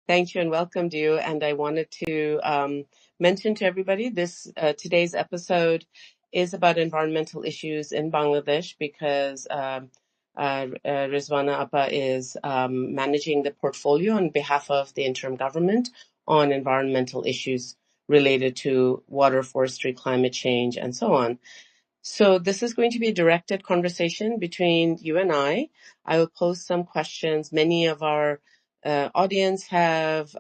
Thank you and welcomed you. And I wanted to mention to everybody this today's episode is about environmental issues in Bangladesh because Rizwana Appa is managing the portfolio on behalf of the interim government on environmental issues related to water, forestry, climate change, and so on. So this is going to be a directed conversation between you and I. I will pose some questions. Many of our audience have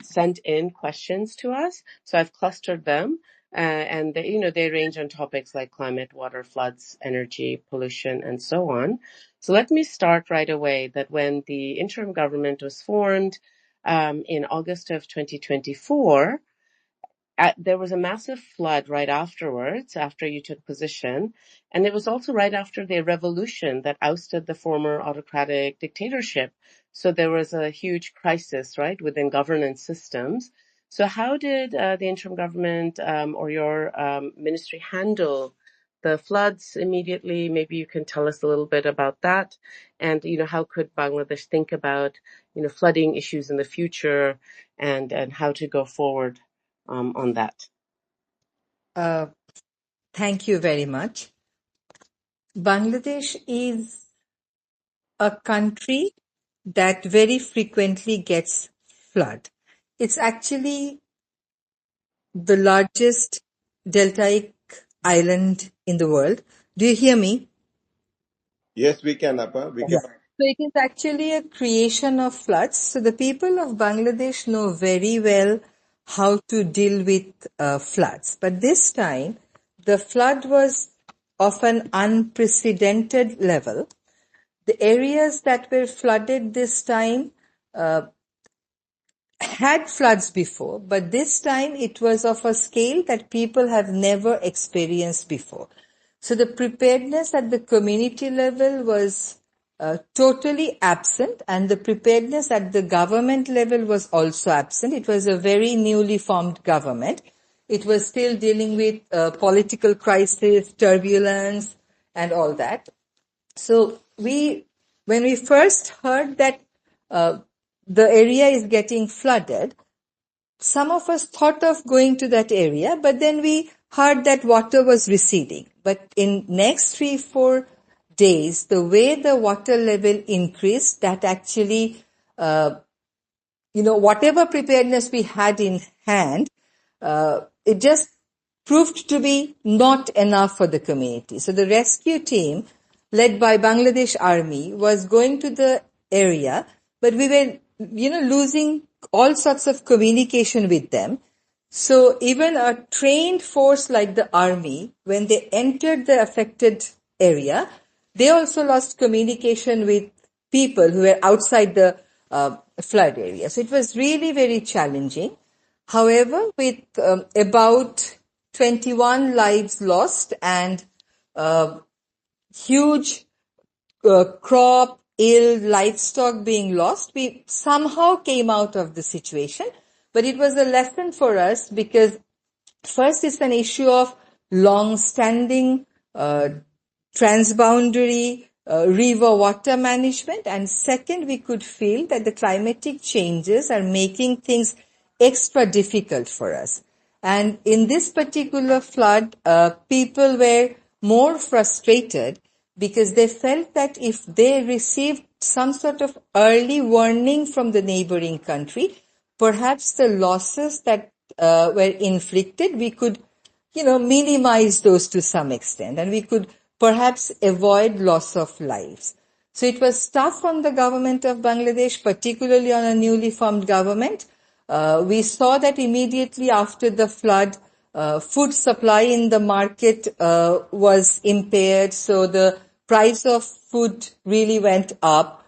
sent in questions to us, so I've clustered them, and they range on topics like climate, water, floods, energy, pollution, and so on. So let me start right away. That when the interim government was formed in August of 2024. There was a massive flood right afterwards, after you took position. And it was also right after the revolution that ousted the former autocratic dictatorship. So there was a huge crisis, right, within governance systems. So how did the interim government or your ministry handle the floods immediately? Maybe you can tell us a little bit about that. And, how could Bangladesh think about, flooding issues in the future and how to go forward on that? Thank you very much. Bangladesh is a country that very frequently gets flood. It's actually the largest deltaic island in the world. Do you hear me? Yes, we can, Appa. We can. Yeah. So it is actually a creation of floods. So the people of Bangladesh know very well how to deal with floods. But this time, the flood was of an unprecedented level. The areas that were flooded this time had floods before, but this time it was of a scale that people have never experienced before. So the preparedness at the community level was totally absent, and the preparedness at the government level was also absent. It was a very newly formed government. It was still dealing with political crisis, turbulence, and all that. So when we first heard that the area is getting flooded, some of us thought of going to that area, but then we heard that water was receding. But in next 3-4 days, the way the water level increased, that actually, whatever preparedness we had in hand, it just proved to be not enough for the community. So the rescue team, led by Bangladesh Army, was going to the area, but we were, losing all sorts of communication with them. So even a trained force like the army, when they entered the affected area, they also lost communication with people who were outside the flood area. So it was really very challenging. However, with about 21 lives lost and huge crop, livestock being lost, we somehow came out of the situation. But it was a lesson for us because first it's an issue of long-standing transboundary river water management, and second, we could feel that the climatic changes are making things extra difficult for us. And in this particular flood, people were more frustrated because they felt that if they received some sort of early warning from the neighboring country, perhaps the losses that were inflicted, we could, minimize those to some extent, and we could perhaps avoid loss of lives. So it was tough on the government of Bangladesh, particularly on a newly formed government. We saw that immediately after the flood, food supply in the market was impaired, so the price of food really went up.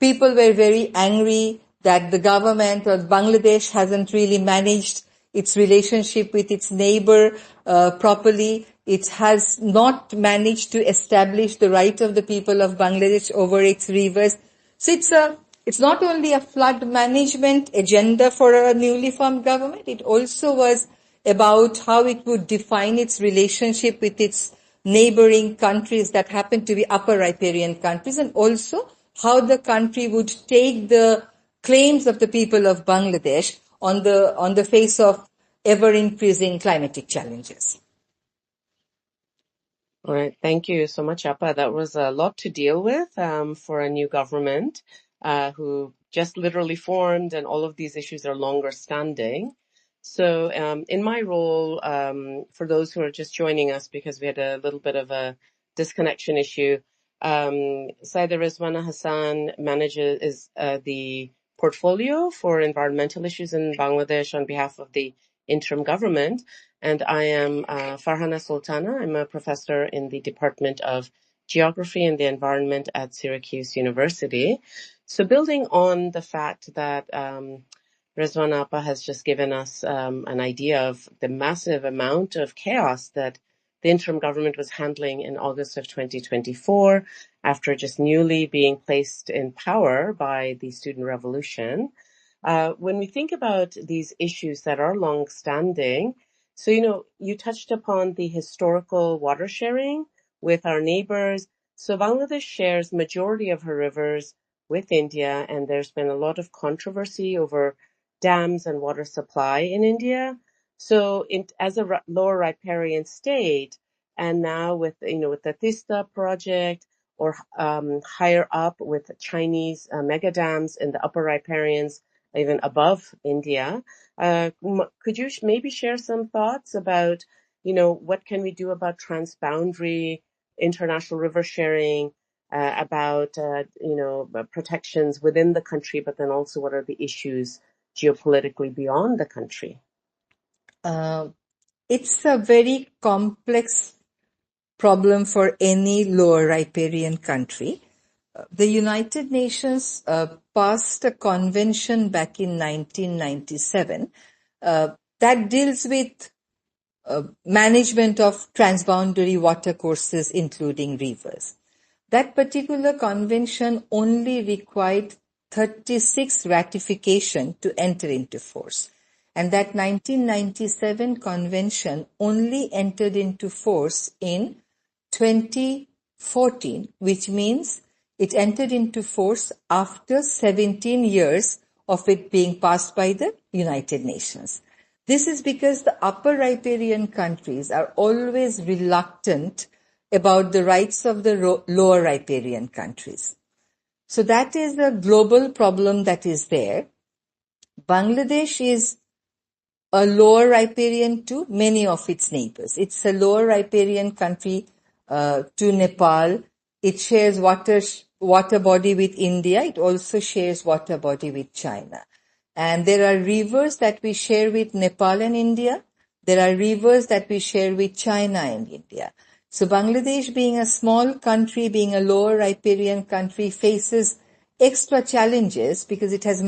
People were very angry that the government or Bangladesh hasn't really managed its relationship with its neighbor properly. It has not managed to establish the right of the people of Bangladesh over its rivers. So it's not only a flood management agenda for a newly formed government, it also was about how it would define its relationship with its neighboring countries that happen to be upper riparian countries, and also how the country would take the claims of the people of Bangladesh on the face of ever-increasing climatic challenges. All right. Thank you so much, Appa. That was a lot to deal with for a new government who just literally formed, and all of these issues are longer standing. So in my role, for those who are just joining us because we had a little bit of a disconnection issue, Saida Rizwana Hasan is the portfolio for environmental issues in Bangladesh on behalf of the interim government. And I am Farhana Sultana. I'm a professor in the Department of Geography and the Environment at Syracuse University. So building on the fact that Rizwan Appa has just given us an idea of the massive amount of chaos that the interim government was handling in August of 2024 after just newly being placed in power by the student revolution. When we think about these issues that are long-standing, so, you touched upon the historical water sharing with our neighbors. So Bangladesh shares majority of her rivers with India, and there's been a lot of controversy over dams and water supply in India. So as a lower riparian state, and now with the Tista project, or higher up with Chinese mega dams in the upper riparians, even above India, could you maybe share some thoughts about, what can we do about transboundary international river sharing, about, protections within the country, but then also what are the issues geopolitically beyond the country? It's a very complex problem for any lower riparian country. The United Nations passed a convention back in 1997 that deals with management of transboundary watercourses, including rivers. That particular convention only required 36 ratification to enter into force. And that 1997 convention only entered into force in 2014, which means it entered into force after 17 years of it being passed by the United Nations. This is because the upper riparian countries are always reluctant about the rights of the lower riparian countries. So that is a global problem that is there. Bangladesh is a lower riparian to many of its neighbors. It's a lower riparian country to Nepal. It shares water body with India. It also shares water body with China. And there are rivers that we share with Nepal and India. There are rivers that we share with China and India. So Bangladesh, being a small country, being a lower riparian country, faces extra challenges because it has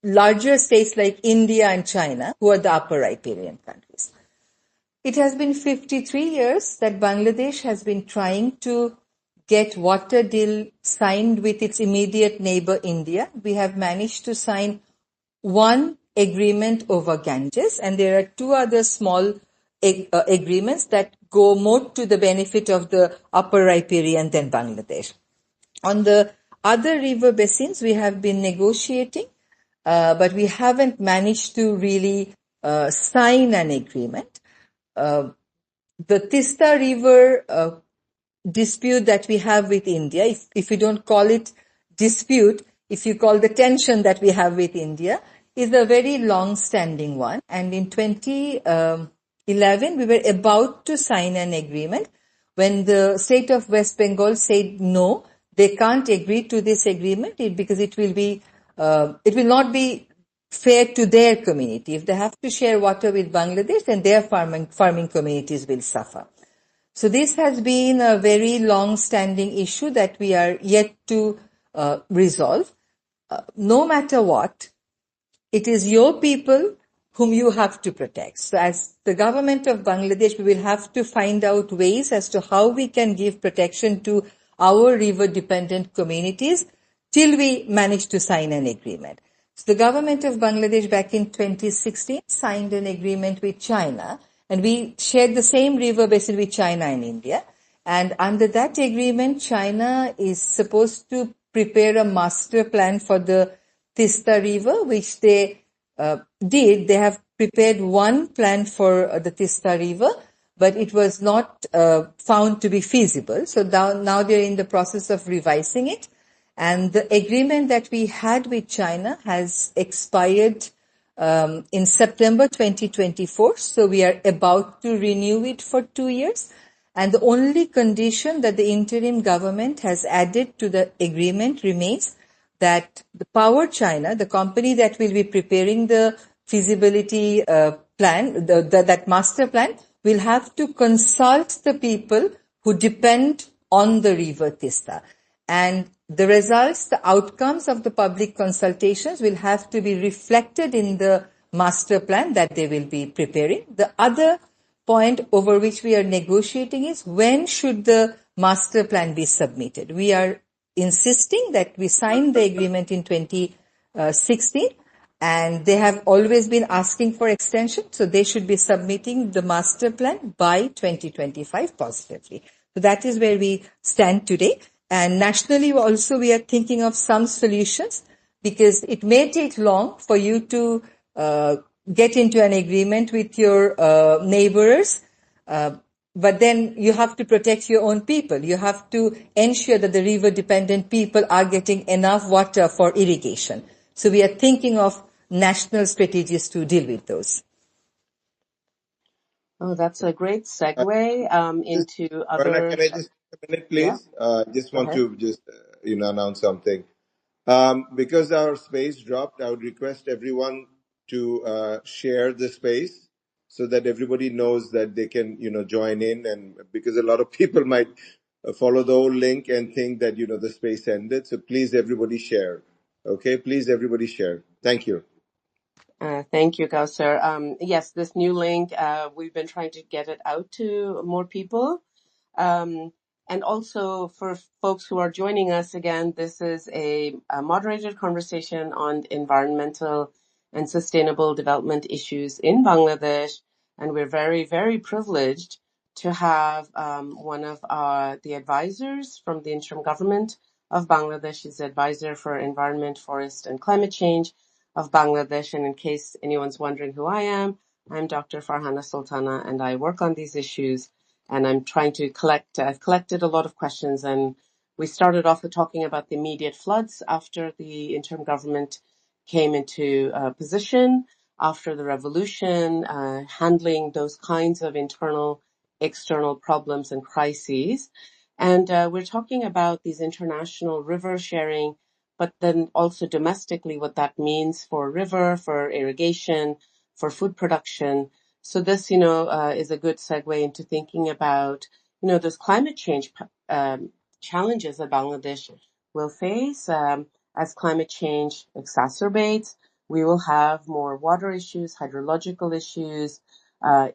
larger states like India and China, who are the upper riparian countries. It has been 53 years that Bangladesh has been trying to get water deal signed with its immediate neighbor India. We have managed to sign one agreement over Ganges, and there are two other small agreements that go more to the benefit of the upper riparian than Bangladesh. On the other river basins, we have been negotiating, but we haven't managed to really sign an agreement. The Tista River dispute that we have with India, if you don't call it dispute, if you call the tension that we have with India, is a very long-standing one. And in 2011, we were about to sign an agreement when the state of West Bengal said no, they can't agree to this agreement because it will not be fair to their community. If they have to share water with Bangladesh, then their farming communities will suffer. So this has been a very long-standing issue that we are yet to resolve. No matter what, it is your people whom you have to protect. So as the government of Bangladesh, we will have to find out ways as to how we can give protection to our river-dependent communities till we manage to sign an agreement. So the government of Bangladesh back in 2016 signed an agreement with China, and we shared the same river basin with China and India. And under that agreement, China is supposed to prepare a master plan for the Tista River, which they did. They have prepared one plan for the Tista River, but it was not found to be feasible. So now they're in the process of revising it. And the agreement that we had with China has expired in September 2024. So we are about to renew it for 2 years. And the only condition that the interim government has added to the agreement remains that the Power China, the company that will be preparing the feasibility plan, that master plan, will have to consult the people who depend on the river Tista. And the results, the outcomes of the public consultations will have to be reflected in the master plan that they will be preparing. The other point over which we are negotiating is when should the master plan be submitted. We are insisting that we signed the agreement in 2016 and they have always been asking for extension, so they should be submitting the master plan by 2025 positively. So that is where we stand today. And nationally also we are thinking of some solutions because it may take long for you to get into an agreement with your neighbors, but then you have to protect your own people. You have to ensure that the river-dependent people are getting enough water for irrigation. So we are thinking of national strategies to deal with those. Oh, that's a great segue into other... Can I just take a minute, please? Yeah. Just Go want ahead. to just announce something. Because our space dropped, I would request everyone to share the space so that everybody knows that they can, join in. And because a lot of people might follow the old link and think that, the space ended. So please, everybody share. Okay, please, everybody share. Thank you. Thank you, Kawsar. Yes, this new link, we've been trying to get it out to more people. And also for folks who are joining us again, this is a moderated conversation on environmental and sustainable development issues in Bangladesh. And we're very, very privileged to have one of the advisors from the interim government of Bangladesh. He's the advisor for environment, forest, and climate change of Bangladesh. And in case anyone's wondering who I am, I'm Dr. Farhana Sultana, and I work on these issues. And I'm trying to I've collected a lot of questions, and we started off with talking about the immediate floods after the interim government came into position, after the revolution, handling those kinds of internal, external problems and crises. And we're talking about these international river sharing, but then also domestically what that means for river, for irrigation, for food production. So this, is a good segue into thinking about, those climate change challenges that Bangladesh will face. As climate change exacerbates, we will have more water issues, hydrological issues,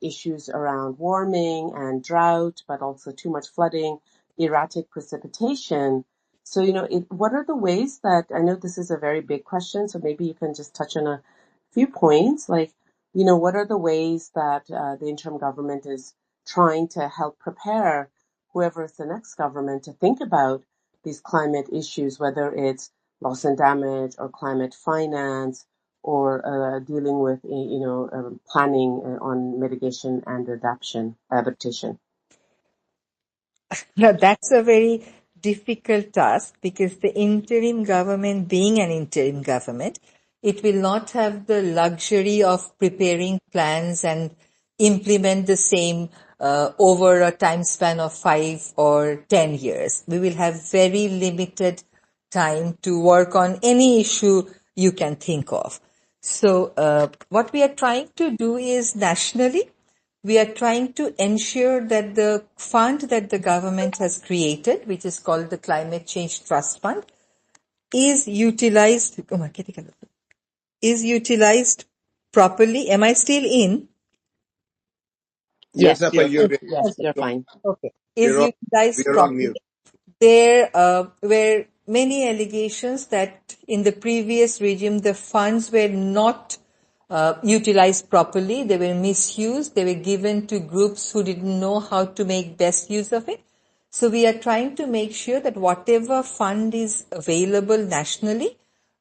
issues around warming and drought, but also too much flooding, erratic precipitation. So, what are the ways that, I know this is a very big question, so maybe you can just touch on a few points, like, what are the ways that the interim government is trying to help prepare whoever is the next government to think about these climate issues, whether it's loss and damage or climate finance or dealing with, planning on mitigation and adaptation? Now, that's a very difficult task because the interim government, being an interim government, it will not have the luxury of preparing plans and implement the same over a time span of 5 or 10 years. We will have very limited time to work on any issue you can think of. So what we are trying to do is nationally, we are trying to ensure that the fund that the government has created, which is called the Climate Change Trust Fund, is utilized properly. Am I still in? Yes, You're fine. Okay. Is utilized we're on properly. mute. There were many allegations that in the previous regime, the funds were not utilized properly. They were misused. They were given to groups who didn't know how to make best use of it. So we are trying to make sure that whatever fund is available nationally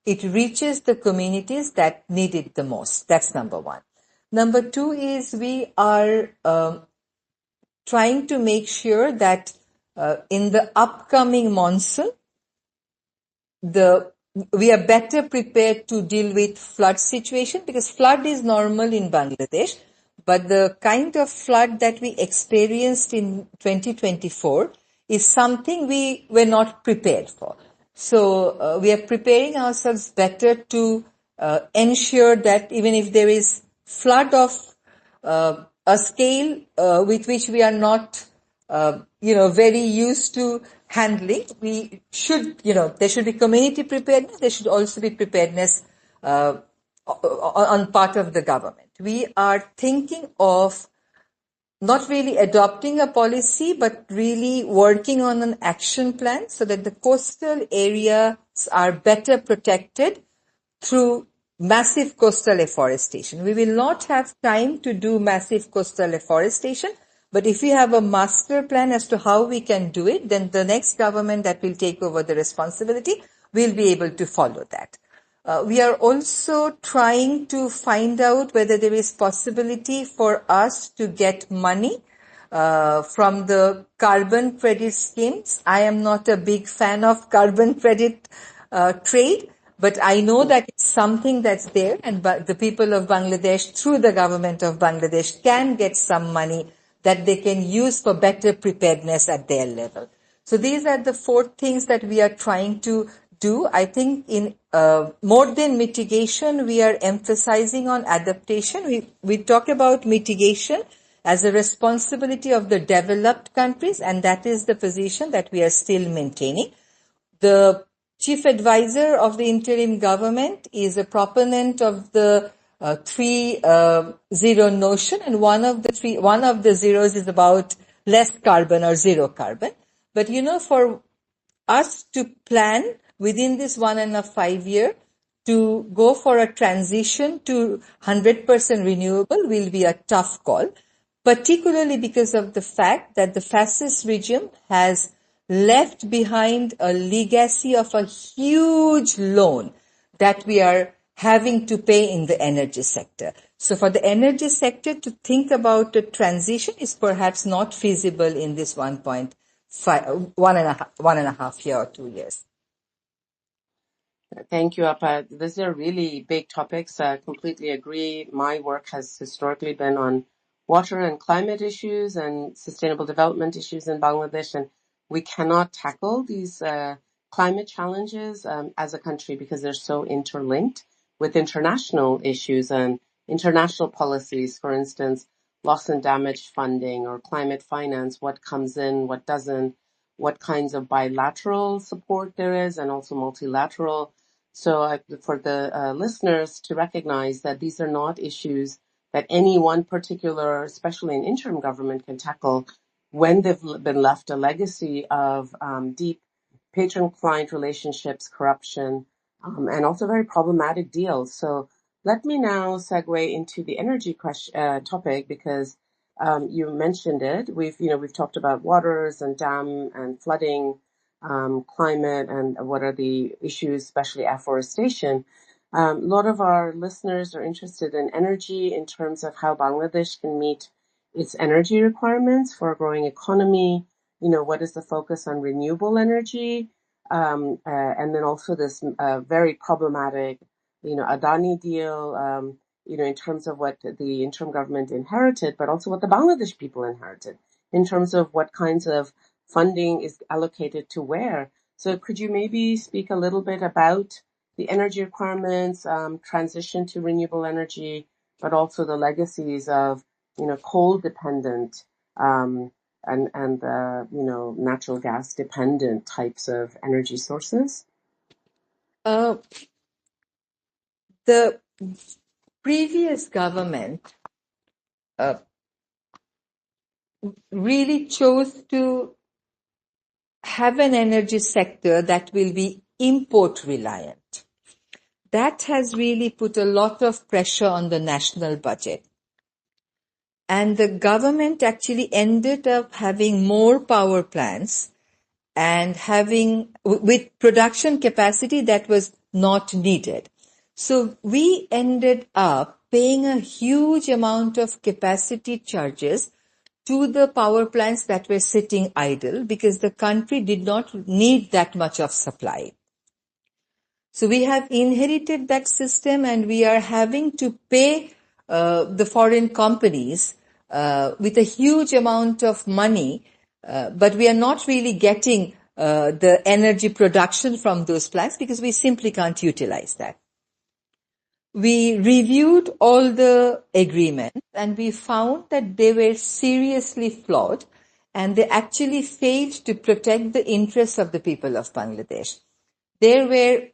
it reaches the communities that need it the most. That's number one. Number two is we are trying to make sure that in the upcoming monsoon, we are better prepared to deal with flood situation, because flood is normal in Bangladesh, but the kind of flood that we experienced in 2024 is something we were not prepared for. So we are preparing ourselves better to ensure that even if there is flood of a scale with which we are not very used to handling, we should, there should be community preparedness, there should also be preparedness on part of the government. We are thinking of not really adopting a policy, but really working on an action plan so that the coastal areas are better protected through massive coastal afforestation. We will not have time to do massive coastal afforestation, but if we have a master plan as to how we can do it, then the next government that will take over the responsibility will be able to follow that. We are also trying to find out whether there is possibility for us to get money from the carbon credit schemes. I am not a big fan of carbon credit trade, but I know that it's something that's there, and the people of Bangladesh, through the government of Bangladesh, can get some money that they can use for better preparedness at their level. So these are the four things that we are trying to do. I think in more than mitigation, we are emphasizing on adaptation. We talk about mitigation as a responsibility of the developed countries, and that is the position that we are still maintaining. The chief advisor of the interim government is a proponent of the 3-0 notion, and one of the zeros is about less carbon or zero carbon. But for us to plan within this 1.5 year to go for a transition to 100% renewable will be a tough call, particularly because of the fact that the fascist regime has left behind a legacy of a huge loan that we are having to pay in the energy sector. So for the energy sector to think about a transition is perhaps not feasible in this 1.5 year or 2 years. Thank you, Appa. These are really big topics. I completely agree. My work has historically been on water and climate issues and sustainable development issues in Bangladesh, and we cannot tackle these climate challenges as a country because they're so interlinked with international issues and international policies. For instance, loss and damage funding or climate finance, what comes in, what doesn't, what kinds of bilateral support there is, and also multilateral. So for the listeners to recognize that these are not issues that any one particular, especially an interim government, can tackle when they've been left a legacy of deep patron-client relationships, corruption, and also very problematic deals. So let me now segue into the energy topic, because you mentioned it. We've talked about waters and dam and flooding, climate, and what are the issues, especially afforestation. A lot of our listeners are interested in energy in terms of how Bangladesh can meet its energy requirements for a growing economy. What is the focus on renewable energy? And then also this very problematic, Adani deal, in terms of what the interim government inherited, but also what the Bangladesh people inherited in terms of what kinds of funding is allocated to where. So could you maybe speak a little bit about the energy requirements, transition to renewable energy, but also the legacies of, coal-dependent and natural gas-dependent types of energy sources? The previous government really chose to have an energy sector that will be import reliant. That has really put a lot of pressure on the national budget. And the government actually ended up having more power plants and with production capacity that was not needed. So we ended up paying a huge amount of capacity charges to the power plants that were sitting idle because the country did not need that much of supply. So we have inherited that system and we are having to pay the foreign companies with a huge amount of money, but we are not really getting the energy production from those plants because we simply can't utilize that. We reviewed all the agreements and we found that they were seriously flawed and they actually failed to protect the interests of the people of Bangladesh. There were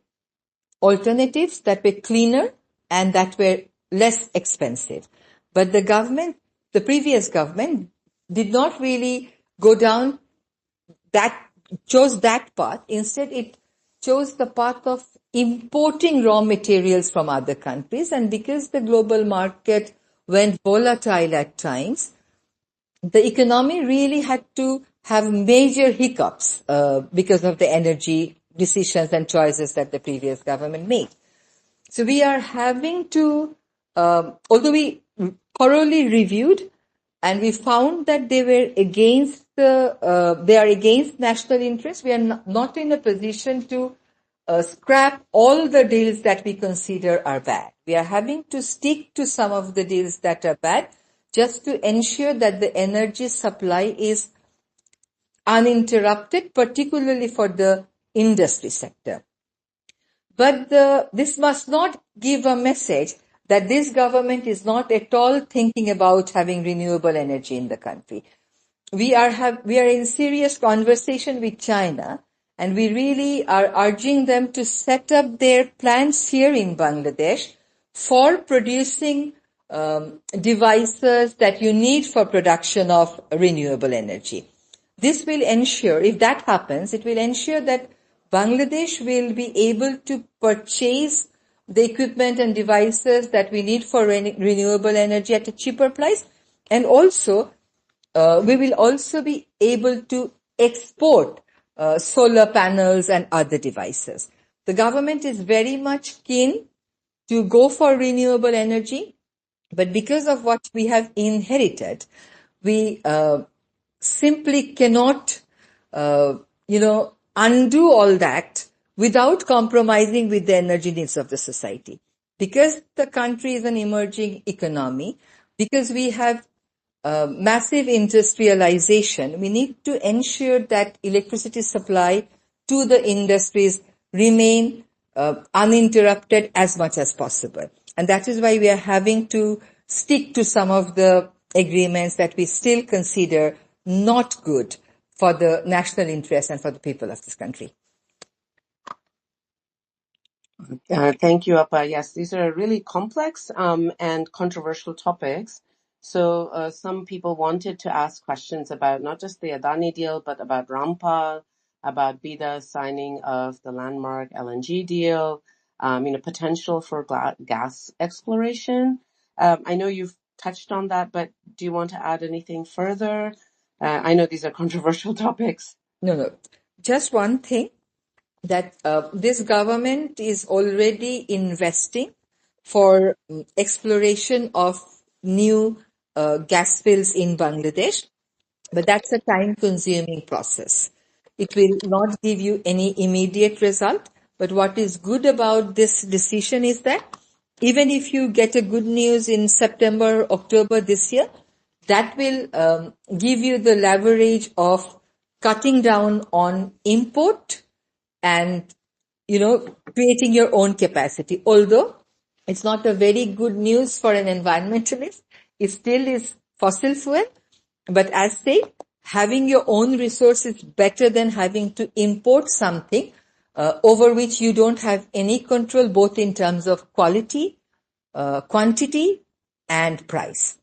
alternatives that were cleaner and that were less expensive. But the previous government did not really go down chose that path. Instead, it chose the path of importing raw materials from other countries. And because the global market went volatile at times, the economy really had to have major hiccups because of the energy decisions and choices that the previous government made. So we are having to, although we thoroughly reviewed and we found that they are against national interests, we are not in a position to scrap all the deals that we consider are bad. We are having to stick to some of the deals that are bad just to ensure that the energy supply is uninterrupted, particularly for the industry sector. But this must not give a message that this government is not at all thinking about having renewable energy in the country. We are in serious conversation with China, and we really are urging them to set up their plants here in Bangladesh for producing devices that you need for production of renewable energy. This will ensure, if that happens, it will ensure that Bangladesh will be able to purchase the equipment and devices that we need for renewable energy at a cheaper price, and also we will also be able to export solar panels and other devices. The government is very much keen to go for renewable energy, but because of what we have inherited, we simply cannot, undo all that without compromising with the energy needs of the society. Because the country is an emerging economy, because we have massive industrialization, we need to ensure that electricity supply to the industries remain uninterrupted as much as possible. And that is why we are having to stick to some of the agreements that we still consider not good for the national interest and for the people of this country. Thank you, Appa. Yes, these are really complex and controversial topics. So some people wanted to ask questions about not just the Adani deal, but about Rampal, about Bida's signing of the landmark LNG deal, potential for gas exploration. I know you've touched on that, but do you want to add anything further? I know these are controversial topics. No. Just one thing, that this government is already investing for exploration of new gas fields in Bangladesh, but that's a time-consuming process. It will not give you any immediate result, but what is good about this decision is that even if you get a good news in September, October this year, that will give you the leverage of cutting down on import and, creating your own capacity. Although it's not a very good news for an environmentalist, it still is fossil fuel. But as said, having your own resource is better than having to import something over which you don't have any control, both in terms of quality, quantity, and price.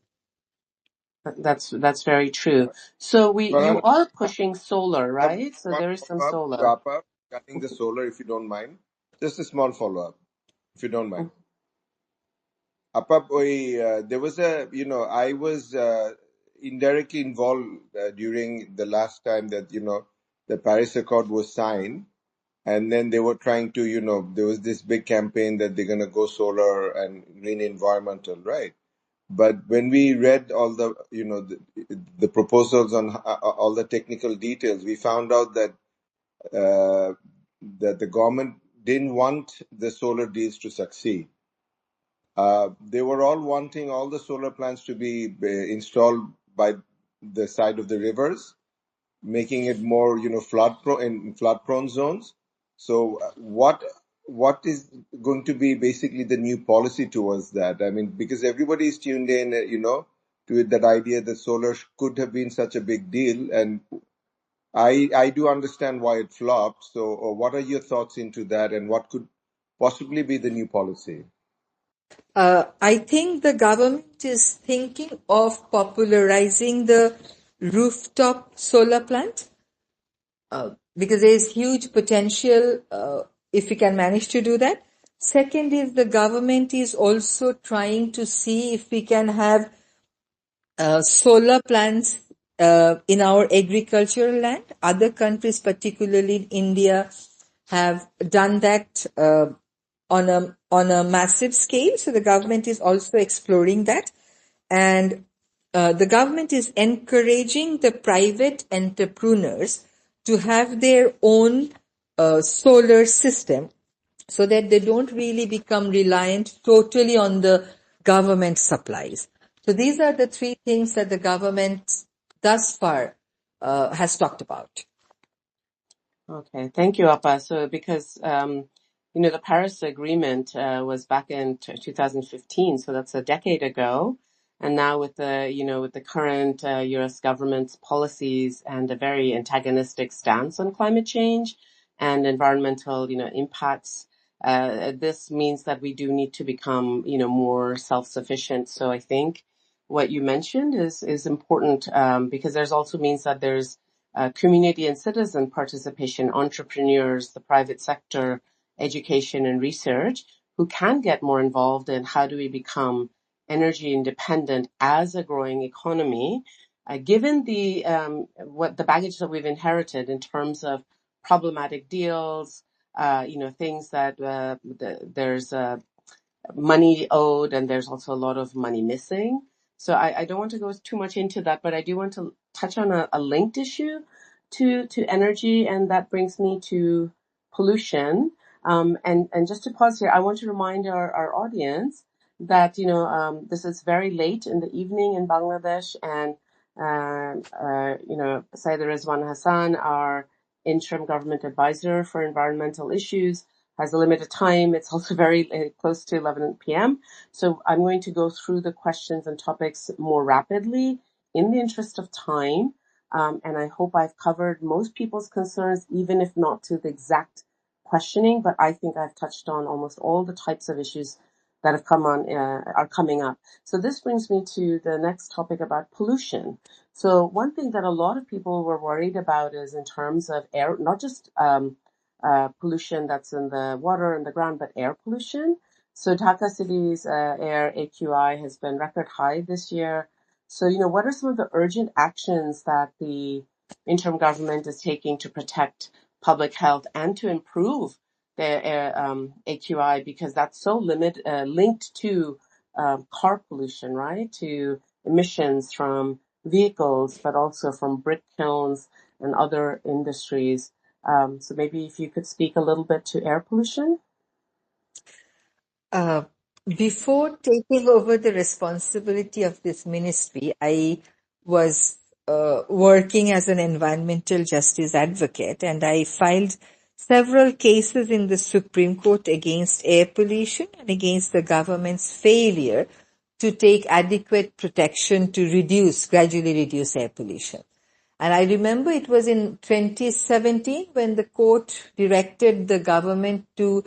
That's very true. So you are pushing solar, right? So there is some solar. Wrap up cutting the solar, if you don't mind. Just a small follow-up, if you don't mind. Apap, there was I was indirectly involved during the last time that, the Paris Accord was signed. And then they were trying to, there was this big campaign that they're going to go solar and green environmental, right? But when we read all the, the proposals on all the technical details, we found out uh, that the government didn't want the solar deals to succeed. They were all wanting all the solar plants to be installed by the side of the rivers, making it more, flood prone zones. So what is going to be basically the new policy towards that? I mean, because everybody is tuned in, to it, that idea that solar could have been such a big deal, and I do understand why it flopped. So, what are your thoughts into that, and what could possibly be the new policy? I think the government is thinking of popularizing the rooftop solar plant because there is huge potential if we can manage to do that. Second is the government is also trying to see if we can have solar plants in our agricultural land. Other countries, particularly India, have done that on a massive scale. So the government is also exploring that, and the government is encouraging the private entrepreneurs to have their own solar system, so that they don't really become reliant totally on the government supplies. So these are the three things that the government thus far has talked about. Okay, thank you, Appa. So because the Paris Agreement was back in 2015, so that's a decade ago, and now with the current U.S. government's policies and a very antagonistic stance on climate change and environmental impacts, this means that we do need to become more self-sufficient. So I think what you mentioned is important because there's also means that there's community and citizen participation, entrepreneurs, the private sector, education and research, who can get more involved in how do we become energy independent as a growing economy, given the what the baggage that we've inherited in terms of problematic deals, things that there's money owed and there's also a lot of money missing. So I don't want to go too much into that, but I do want to touch on a linked issue to energy, and that brings me to pollution. And just to pause here, I want to remind our audience that this is very late in the evening in Bangladesh, and Sayyida Rizwana Hasan, our interim government advisor for environmental issues, has a limited time. It's also very close to 11 p.m. So I'm going to go through the questions and topics more rapidly in the interest of time. And I hope I've covered most people's concerns, even if not to the exact questioning, but I think I've touched on almost all the types of issues that have are coming up. So this brings me to the next topic about pollution. So one thing that a lot of people were worried about is in terms of air, not just pollution that's in the water and the ground, but air pollution. So Dhaka City's air AQI has been record high this year. So, what are some of the urgent actions that the interim government is taking to protect public health and to improve the air, AQI, because that's so linked to car pollution, right? To emissions from vehicles, but also from brick kilns and other industries. So maybe if you could speak a little bit to air pollution. Before taking over the responsibility of this ministry, I was working as an environmental justice advocate, and I filed several cases in the Supreme Court against air pollution and against the government's failure to take adequate protection to gradually reduce air pollution. And I remember it was in 2017 when the court directed the government to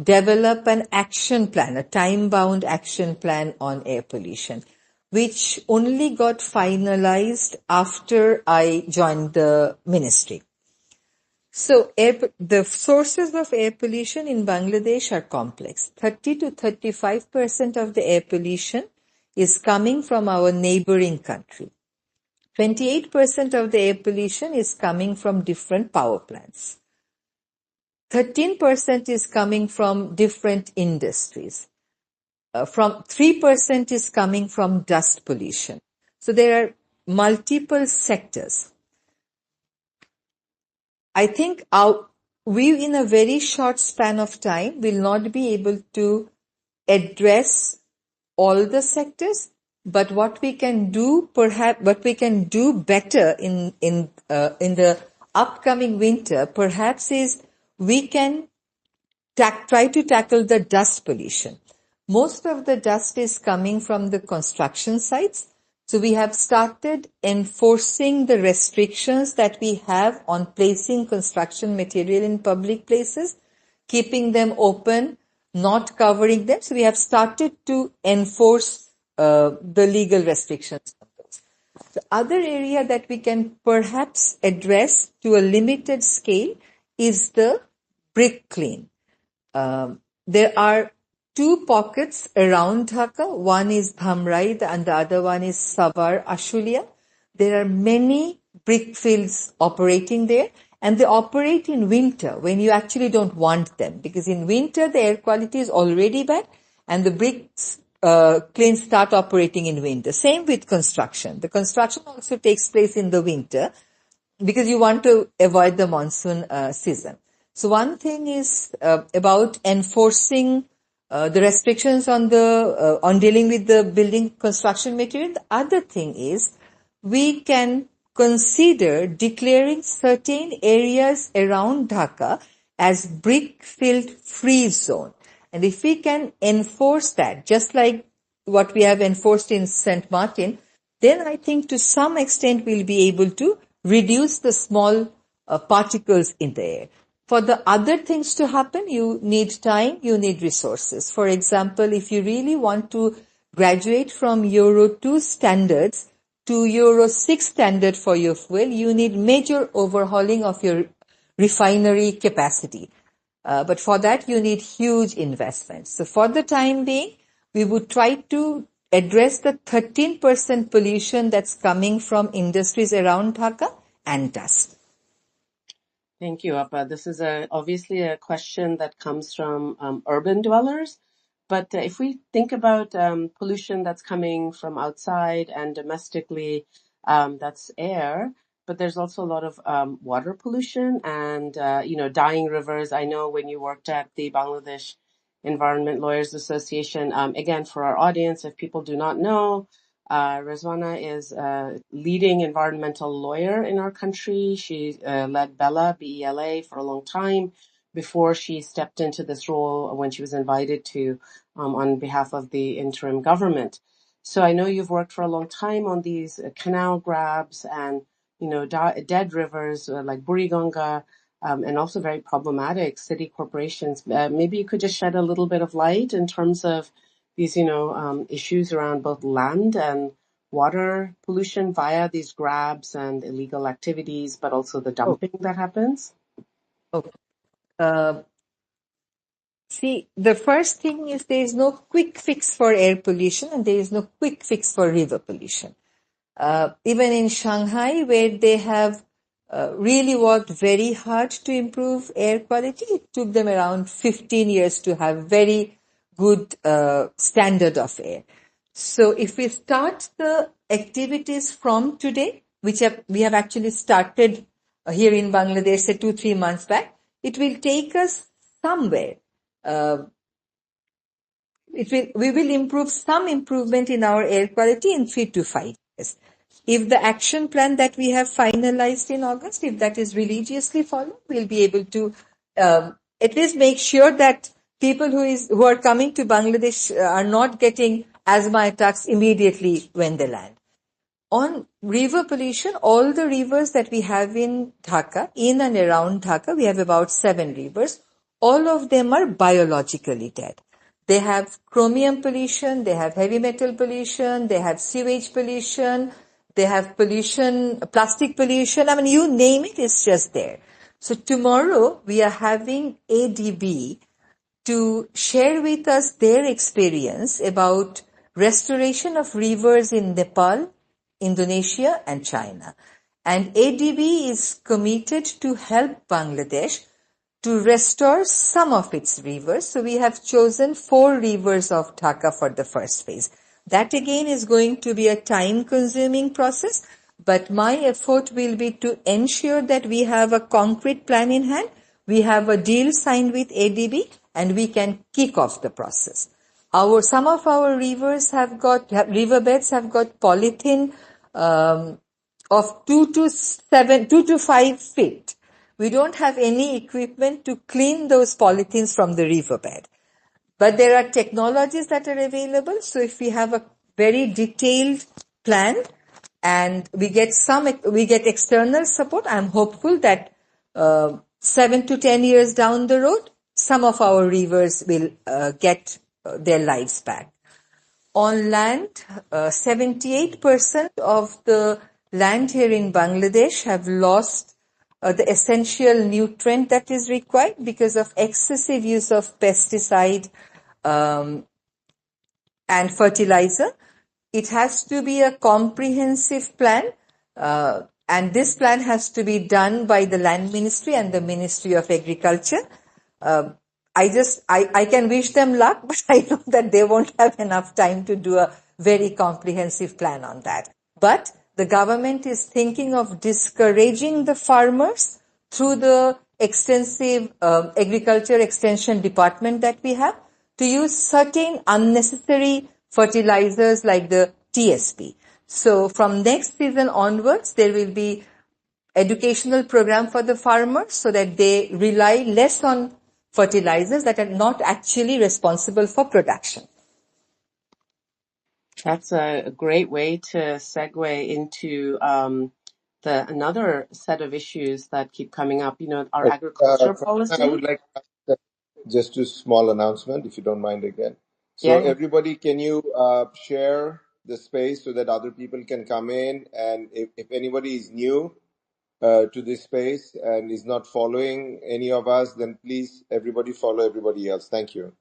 develop an action plan, a time-bound action plan on air pollution, which only got finalized after I joined the ministry. So the sources of air pollution in Bangladesh are complex. 30 to 35% of the air pollution is coming from our neighboring country. 28% of the air pollution is coming from different power plants. 13% is coming from different industries. From 3% is coming from dust pollution. So there are multiple sectors. I think we, in a very short span of time, will not be able to address all the sectors, but what we can do, perhaps, what we can do better in the upcoming winter, perhaps, is we can try to tackle the dust pollution. Most of the dust is coming from the construction sites. So we have started enforcing the restrictions that we have on placing construction material in public places, keeping them open, not covering them. So we have started to enforce the legal restrictions on those. The other area that we can perhaps address to a limited scale is the brick clean. There are two pockets around Dhaka. One is Dhamrai and the other one is Savar Ashulia. There are many brick fields operating there, and they operate in winter when you actually don't want them, because in winter the air quality is already bad and the bricks kilns start operating in winter. Same with construction. The construction also takes place in the winter because you want to avoid the monsoon season. So one thing is about enforcing the restrictions on dealing with the building construction material. The other thing is we can consider declaring certain areas around Dhaka as brick-filled free zone. And if we can enforce that, just like what we have enforced in St. Martin, then I think to some extent we'll be able to reduce the small particles in the air. For the other things to happen, you need time, you need resources. For example, if you really want to graduate from Euro 2 standards to Euro 6 standard for your fuel, you need major overhauling of your refinery capacity. But for that, you need huge investments. So for the time being, we would try to address the 13% pollution that's coming from industries around Dhaka and dust. Thank you, Appa. This is obviously a question that comes from urban dwellers. But if we think about pollution that's coming from outside and domestically, that's air. But there's also a lot of water pollution and, dying rivers. I know when you worked at the Bangladesh Environment Lawyers Association, again, for our audience, if people do not know, Rizwana is a leading environmental lawyer in our country. She led BELA, B-E-L-A, for a long time before she stepped into this role when she was invited to on behalf of the interim government. So I know you've worked for a long time on these canal grabs and, dead rivers like Buriganga, and also very problematic city corporations. Maybe you could just shed a little bit of light in terms of these, issues around both land and water pollution via these grabs and illegal activities, but also the dumping that happens? Okay. See, the first thing is there is no quick fix for air pollution and there is no quick fix for river pollution. Even in Shanghai, where they have really worked very hard to improve air quality, it took them around 15 years to have very good standard of air. So if we start the activities from today, which we have actually started here in Bangladesh, say 2-3 months back, it will take us somewhere. We will improve some improvement in our air quality in 3 to 5 years. If the action plan that we have finalized in August, if that is religiously followed, we'll be able to at least make sure that people who are coming to Bangladesh are not getting asthma attacks immediately when they land. On river pollution, all the rivers that we have in Dhaka, in and around Dhaka, we have about 7 rivers. All of them are biologically dead. They have chromium pollution, they have heavy metal pollution, they have sewage pollution, they have pollution, plastic pollution. I mean, you name it, it's just there. So tomorrow we are having ADB to share with us their experience about restoration of rivers in Nepal, Indonesia and China. And ADB is committed to help Bangladesh to restore some of its rivers. So we have chosen 4 rivers of Dhaka for the first phase. That again is going to be a time-consuming process, but my effort will be to ensure that we have a concrete plan in hand, we have a deal signed with ADB, and we can kick off the process. Some of our riverbeds have got polythene of 2 to 5 feet. We don't have any equipment to clean those polythenes from the riverbed. But there are technologies that are available. So if we have a very detailed plan and we get external support, I'm hopeful that 7 to 10 years down the road, some of our rivers will get their lives back. On land, 78% of the land here in Bangladesh have lost the essential nutrient that is required because of excessive use of pesticide and fertilizer. It has to be a comprehensive plan, and this plan has to be done by the Land Ministry and the Ministry of Agriculture. I can wish them luck, but I know that they won't have enough time to do a very comprehensive plan on that. But the government is thinking of discouraging the farmers through the extensive agriculture extension department that we have to use certain unnecessary fertilizers like the TSP. So from next season onwards, there will be educational program for the farmers so that they rely less on fertilizers that are not actually responsible for production. That's a great way to segue into another set of issues that keep coming up. Our agriculture policy. I would like to ask just a small announcement, if you don't mind again. So Yeah. everybody, can you share the space so that other people can come in? And if anybody is new to this space and is not following any of us, then please, everybody follow everybody else. Thank you.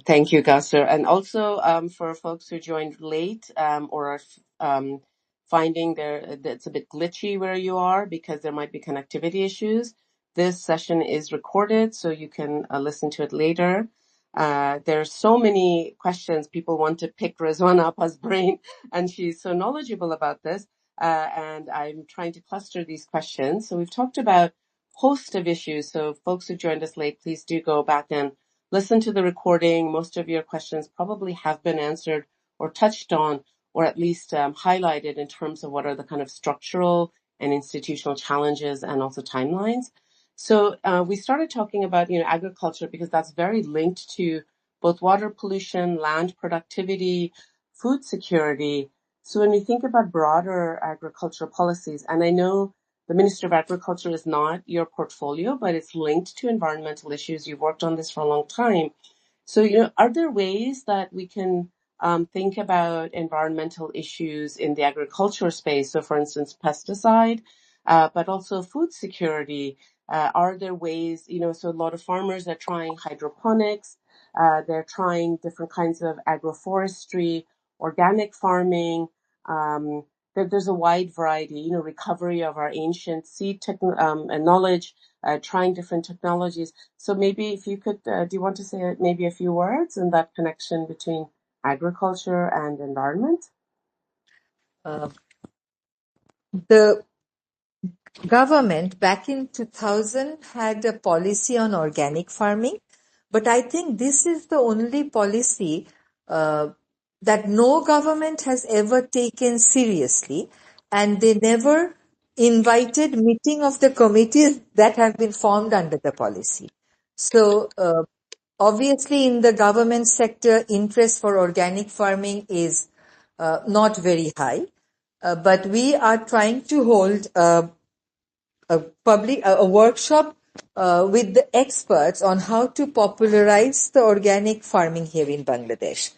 Thank you, Kawsar. And also for folks who joined late or are finding it's a bit glitchy where you are because there might be connectivity issues, this session is recorded so you can listen to it later. There's so many questions. People want to pick Rizwana Appa's brain, and she's so knowledgeable about this. And I'm trying to cluster these questions. So we've talked about host of issues. So folks who joined us late, please do go back and listen to the recording. Most of your questions probably have been answered or touched on, or at least highlighted in terms of what are the kind of structural and institutional challenges and also timelines. So we started talking about agriculture because that's very linked to both water pollution, land productivity, food security. So when we think about broader agricultural policies, and I know the Minister of Agriculture is not your portfolio, but it's linked to environmental issues. You've worked on this for a long time. So, are there ways that we can think about environmental issues in the agriculture space? So, for instance, pesticide, but also food security. Are there ways, so a lot of farmers are trying hydroponics. They're trying different kinds of agroforestry, organic farming. There's a wide variety, recovery of our ancient seed and knowledge, trying different technologies. So maybe if you could, do you want to say maybe a few words in that connection between agriculture and environment? The government back in 2000 had a policy on organic farming, but I think this is the only policy that no government has ever taken seriously, and they never invited meeting of the committees that have been formed under the policy. So obviously in the government sector, interest for organic farming is not very high, but we are trying to hold a workshop with the experts on how to popularize the organic farming here in Bangladesh.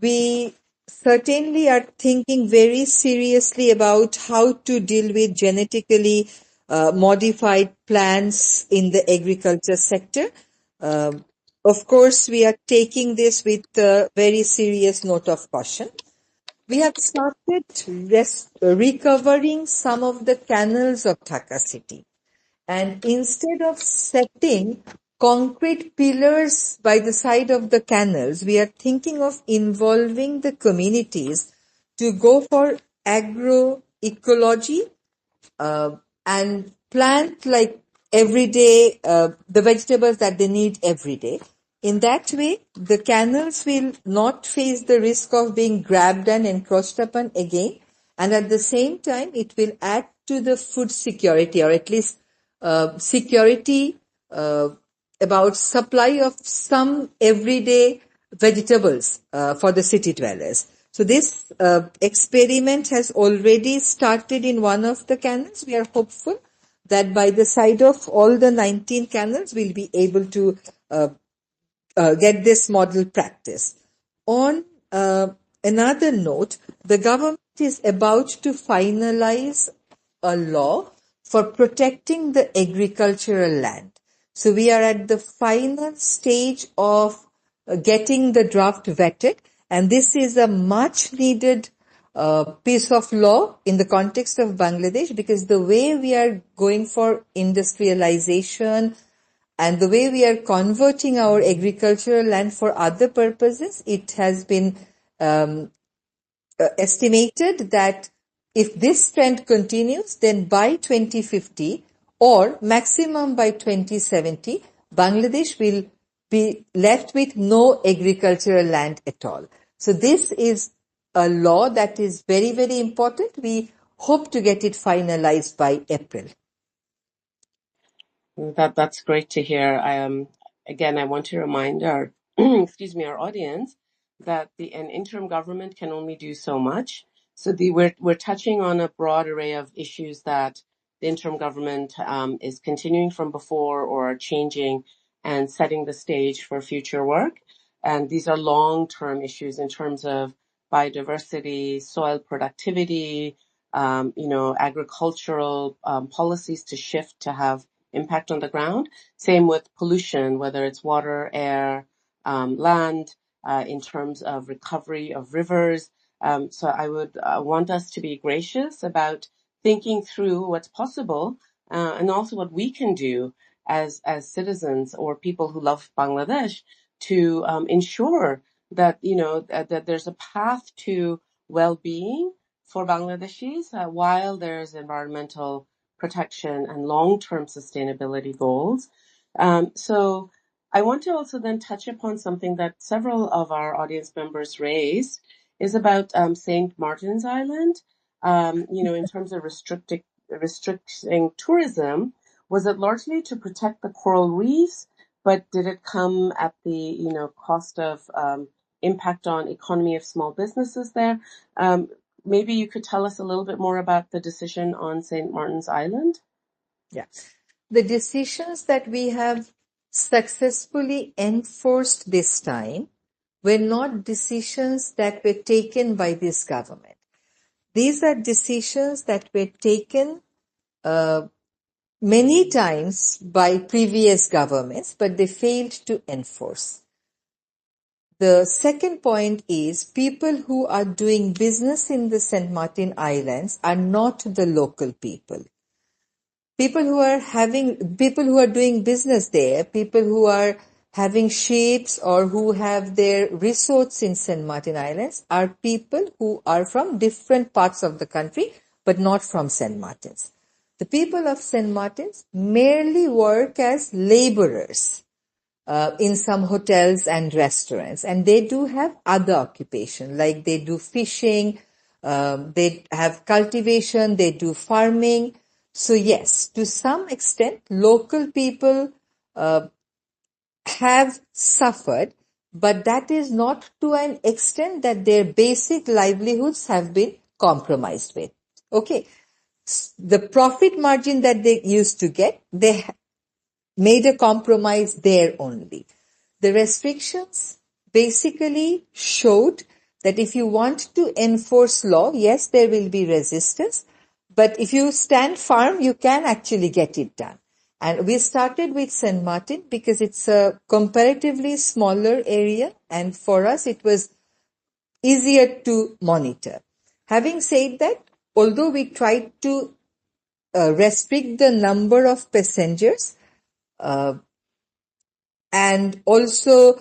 We certainly are thinking very seriously about how to deal with genetically modified plants in the agriculture sector. Of course, we are taking this with a very serious note of caution. We have started recovering some of the canals of Dhaka city. And instead of setting concrete pillars by the side of the canals, we are thinking of involving the communities to go for agroecology uh, and plant like every day the vegetables that they need every day. In that way, the canals will not face the risk of being grabbed and encroached upon again. And at the same time, it will add to the food security, or at least security about supply of some everyday vegetables for the city dwellers. So this experiment has already started in one of the canals. We are hopeful that by the side of all the 19 canals, we'll be able to get this model practice. On another note, the government is about to finalize a law for protecting the agricultural land. So we are at the final stage of getting the draft vetted, and this is a much needed piece of law in the context of Bangladesh, because the way we are going for industrialization and the way we are converting our agricultural land for other purposes, it has been estimated that if this trend continues, then by 2050 or maximum by 2070, Bangladesh will be left with no agricultural land at all. So this is a law that is very, very important. We hope to get it finalized by April. That's great to hear. Again, I want to remind our excuse me, our audience that an interim government can only do so much. So we're touching on a broad array of issues that the interim government is continuing from before or changing and setting the stage for future work. And these are long-term issues in terms of biodiversity, soil productivity, agricultural policies to shift to have impact on the ground. Same with pollution, whether it's water, air, land, in terms of recovery of rivers. So I would want us to be gracious about thinking through what's possible and also what we can do as citizens or people who love Bangladesh to ensure that that there's a path to well-being for Bangladeshis while there's environmental protection and long-term sustainability goals. So I want to also then touch upon something that several of our audience members raised is about St. Martin's Island. In terms of restricting tourism, was it largely to protect the coral reefs, but did it come at the cost of impact on economy of small businesses there? Maybe you could tell us a little bit more about the decision on St. Martin's Island? Yeah. The decisions that we have successfully enforced this time were not decisions that were taken by this government. These are decisions that were taken many times by previous governments, but they failed to enforce. The second point is people who are doing business in the St. Martin Islands are not the local people. People who are doing business there, people who are having ships or who have their resorts in St. Martin Islands are people who are from different parts of the country, but not from St. Martin's. The people of St. Martin's merely work as laborers in some hotels and restaurants, and they do have other occupation, like they do fishing, they have cultivation, they do farming. So yes, to some extent, local people have suffered, but that is not to an extent that their basic livelihoods have been compromised with. Okay. The profit margin that they used to get, they made a compromise there only. The restrictions basically showed that if you want to enforce law, yes, there will be resistance, but if you stand firm, you can actually get it done. And we started with St. Martin because it's a comparatively smaller area, and for us it was easier to monitor. Having said that, although we tried to restrict the number of passengers, and also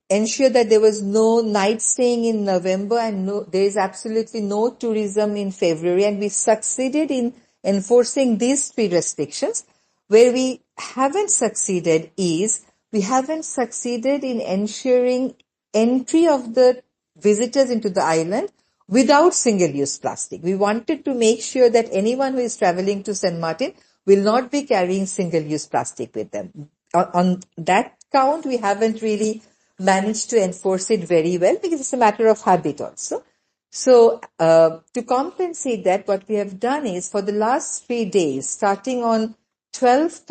ensure that there was no night staying in November, and there is absolutely no tourism in February. And we succeeded in enforcing these three restrictions. Where we haven't succeeded is we haven't succeeded in ensuring entry of the visitors into the island without single-use plastic. We wanted to make sure that anyone who is traveling to St. Martin will not be carrying single-use plastic with them. On that count, we haven't really managed to enforce it very well because it's a matter of habit also. So to compensate that, what we have done is for the last 3 days, starting on 12th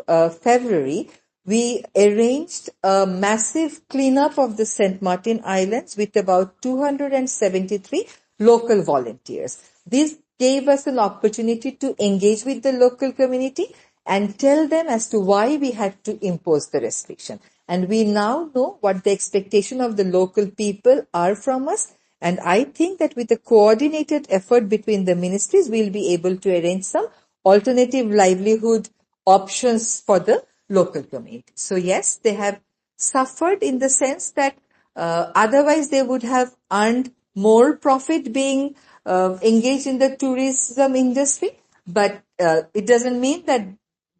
of February, we arranged a massive cleanup of the St. Martin Islands with about 273 local volunteers. This gave us an opportunity to engage with the local community and tell them as to why we had to impose the restriction. And we now know what the expectation of the local people are from us. And I think that with a coordinated effort between the ministries, we'll be able to arrange some alternative livelihood options for the local community. So yes, they have suffered in the sense that otherwise they would have earned more profit being engaged in the tourism industry. But it doesn't mean that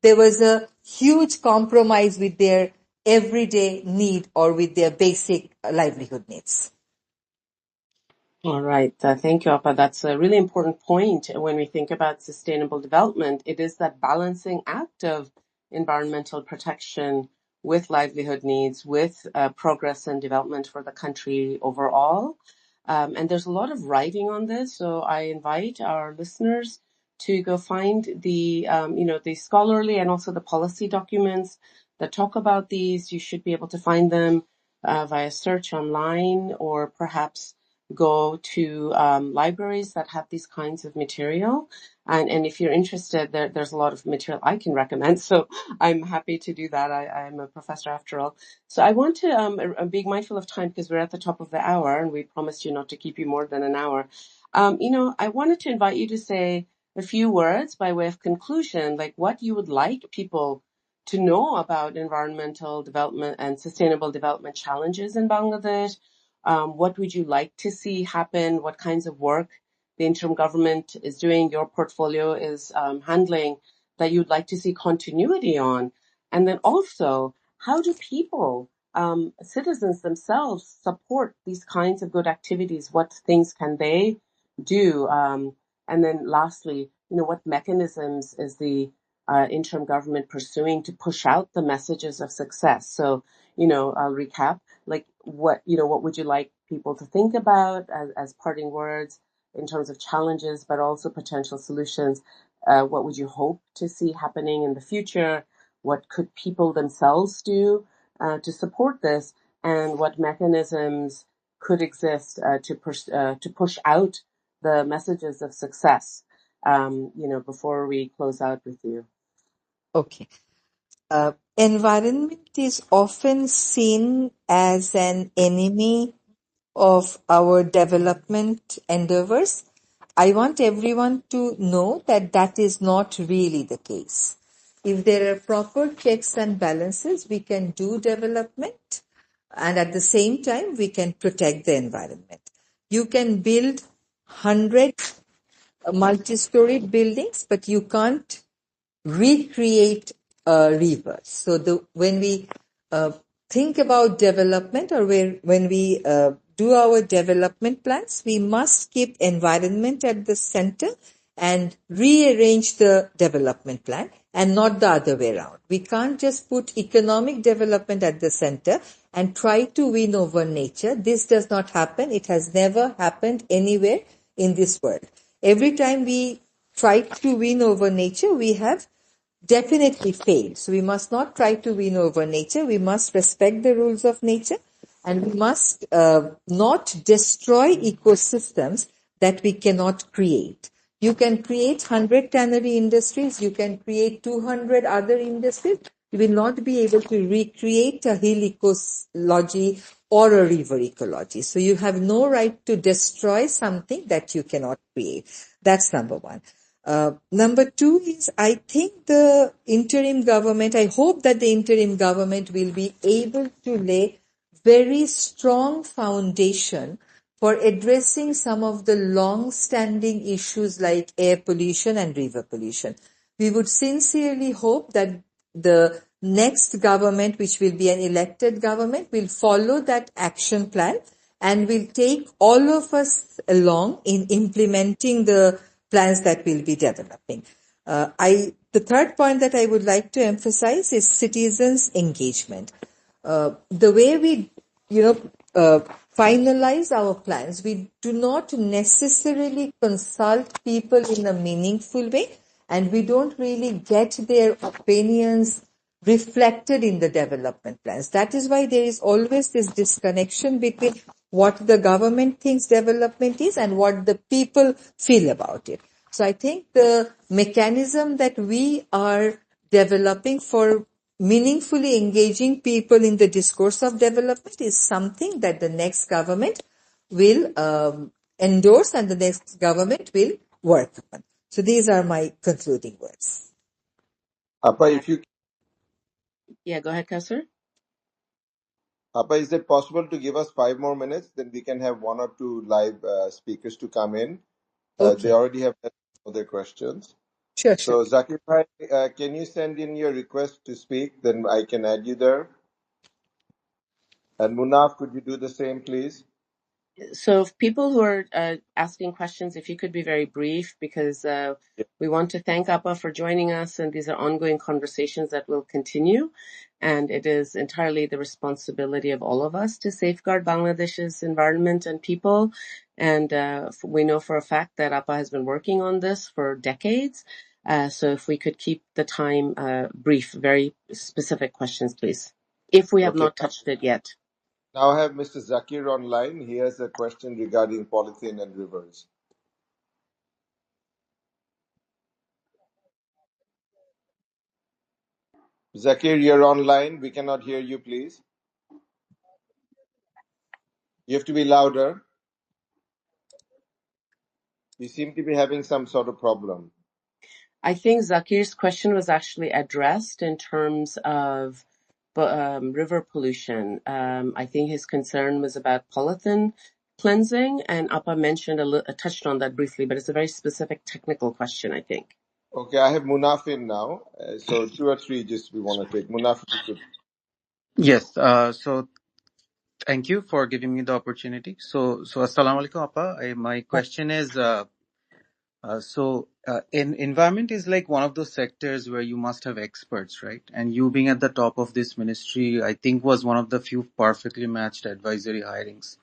there was a huge compromise with their everyday need or with their basic livelihood needs. All right. Thank you, Appa. That's a really important point when we think about sustainable development. It is that balancing act of environmental protection with livelihood needs, with progress and development for the country overall. And there's a lot of writing on this, so I invite our listeners to go find the, the scholarly and also the policy documents that talk about these. You should be able to find them via search online, or perhaps go to libraries that have these kinds of material. And if you're interested, there's a lot of material I can recommend. So I'm happy to do that. I'm a professor after all. So I want to be mindful of time because we're at the top of the hour and we promised you not to keep you more than an hour. I wanted to invite you to say a few words by way of conclusion, like what you would like people to know about environmental development and sustainable development challenges in Bangladesh. What would you like to see happen? What kinds of work the interim government is doing, your portfolio is handling, that you'd like to see continuity on? And then also, how do people, citizens themselves, support these kinds of good activities? What things can they do? And then lastly, what mechanisms is the interim government pursuing to push out the messages of success? So, I'll recap. Like what would you like people to think about as parting words in terms of challenges, but also potential solutions? What would you hope to see happening in the future? What could people themselves do to support this? And what mechanisms could exist to push out the messages of success? Before we close out with you. Okay. Environment is often seen as an enemy of our development endeavors. I want everyone to know that that is not really the case. If there are proper checks and balances, we can do development, and at the same time, we can protect the environment. You can build 100 multi-storied buildings, but you can't recreate a river. So when we think about development, or when we do our development plans, we must keep environment at the center and rearrange the development plan, and not the other way around. We can't just put economic development at the center and try to win over nature. This does not happen. It has never happened anywhere in this world. Every time we try to win over nature, we have definitely failed. So we must not try to win over nature. We must respect the rules of nature, and we must not destroy ecosystems that we cannot create. You can create 100 tannery industries, you can create 200 other industries. You will not be able to recreate a hill ecology or a river ecology. So you have no right to destroy something that you cannot create. That's number one. Number two is, I think the interim government, I hope that the interim government will be able to lay very strong foundation for addressing some of the long-standing issues like air pollution and river pollution. We would sincerely hope that the next government, which will be an elected government, will follow that action plan and will take all of us along in implementing the plans that we'll be developing. The third point that I would like to emphasize is citizens' engagement. The way we, finalize our plans, we do not necessarily consult people in a meaningful way, and we don't really get their opinions reflected in the development plans. That is why there is always this disconnection between what the government thinks development is and what the people feel about it. So I think the mechanism that we are developing for meaningfully engaging people in the discourse of development is something that the next government will endorse and the next government will work on. So these are my concluding words. Appa, if you Yeah, go ahead, Kawsar. Appa, is it possible to give us 5 more minutes? Then we can have one or two live speakers to come in. Okay. They already have their questions. Sure. So, Zakir Bhai, can you send in your request to speak? Then I can add you there. And Munaf, could you do the same, please? So if people who are asking questions, if you could be very brief, because we want to thank Appa for joining us, and these are ongoing conversations that will continue. And it is entirely the responsibility of all of us to safeguard Bangladesh's environment and people. And we know for a fact that Appa has been working on this for decades. So if we could keep the time brief, very specific questions, please, if we have not touched it yet. Now I have Mr. Zakir online. He has a question regarding polythene and rivers. Zakir, you're online. We cannot hear you, please. You have to be louder. You seem to be having some sort of problem. I think Zakir's question was actually addressed in terms of river pollution. I think his concern was about polythene cleansing, and Appa mentioned touched on that briefly, but it's a very specific technical question, I think. Okay, I have Munaf in now. So 2 or 3 just we want to take. Munaf, if you could. Yes. So thank you for giving me the opportunity. So Assalamu alaikum, Appa. My question is, in environment is like one of those sectors where you must have experts, right? And you being at the top of this ministry, I think was one of the few perfectly matched advisory hirings.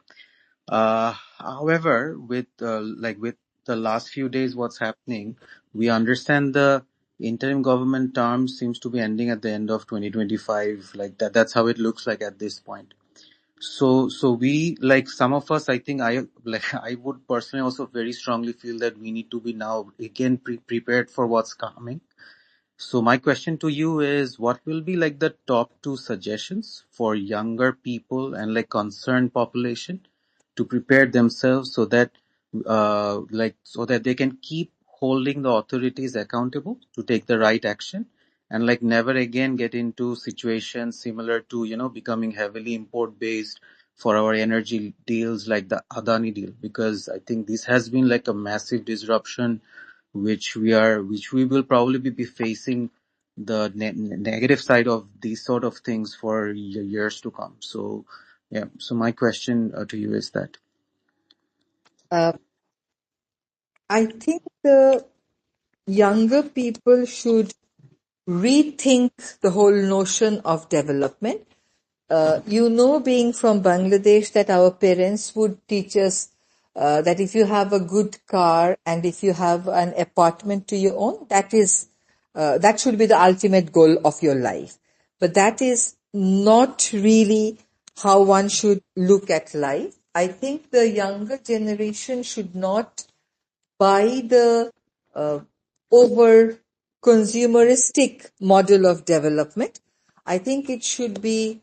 However, with the last few days, what's happening, we understand the interim government term seems to be ending at the end of 2025. Like that, that's how it looks like at this point. So we, like some of us, I think I would personally also very strongly feel that we need to be now again prepared for what's coming. So my question to you is, what will be like the top 2 suggestions for younger people and like concerned population to prepare themselves so that so that they can keep holding the authorities accountable to take the right action and like never again get into situations similar to becoming heavily import based for our energy deals like the Adani deal, because I think this has been like a massive disruption which we will probably be facing the negative side of these sort of things for years to come. So yeah, so my question to you is that I think the younger people should rethink the whole notion of development. Being from Bangladesh, that our parents would teach us that if you have a good car and if you have an apartment to your own, that should be the ultimate goal of your life. But that is not really how one should look at life. I think the younger generation should not buy the over consumeristic model of development. I think it should be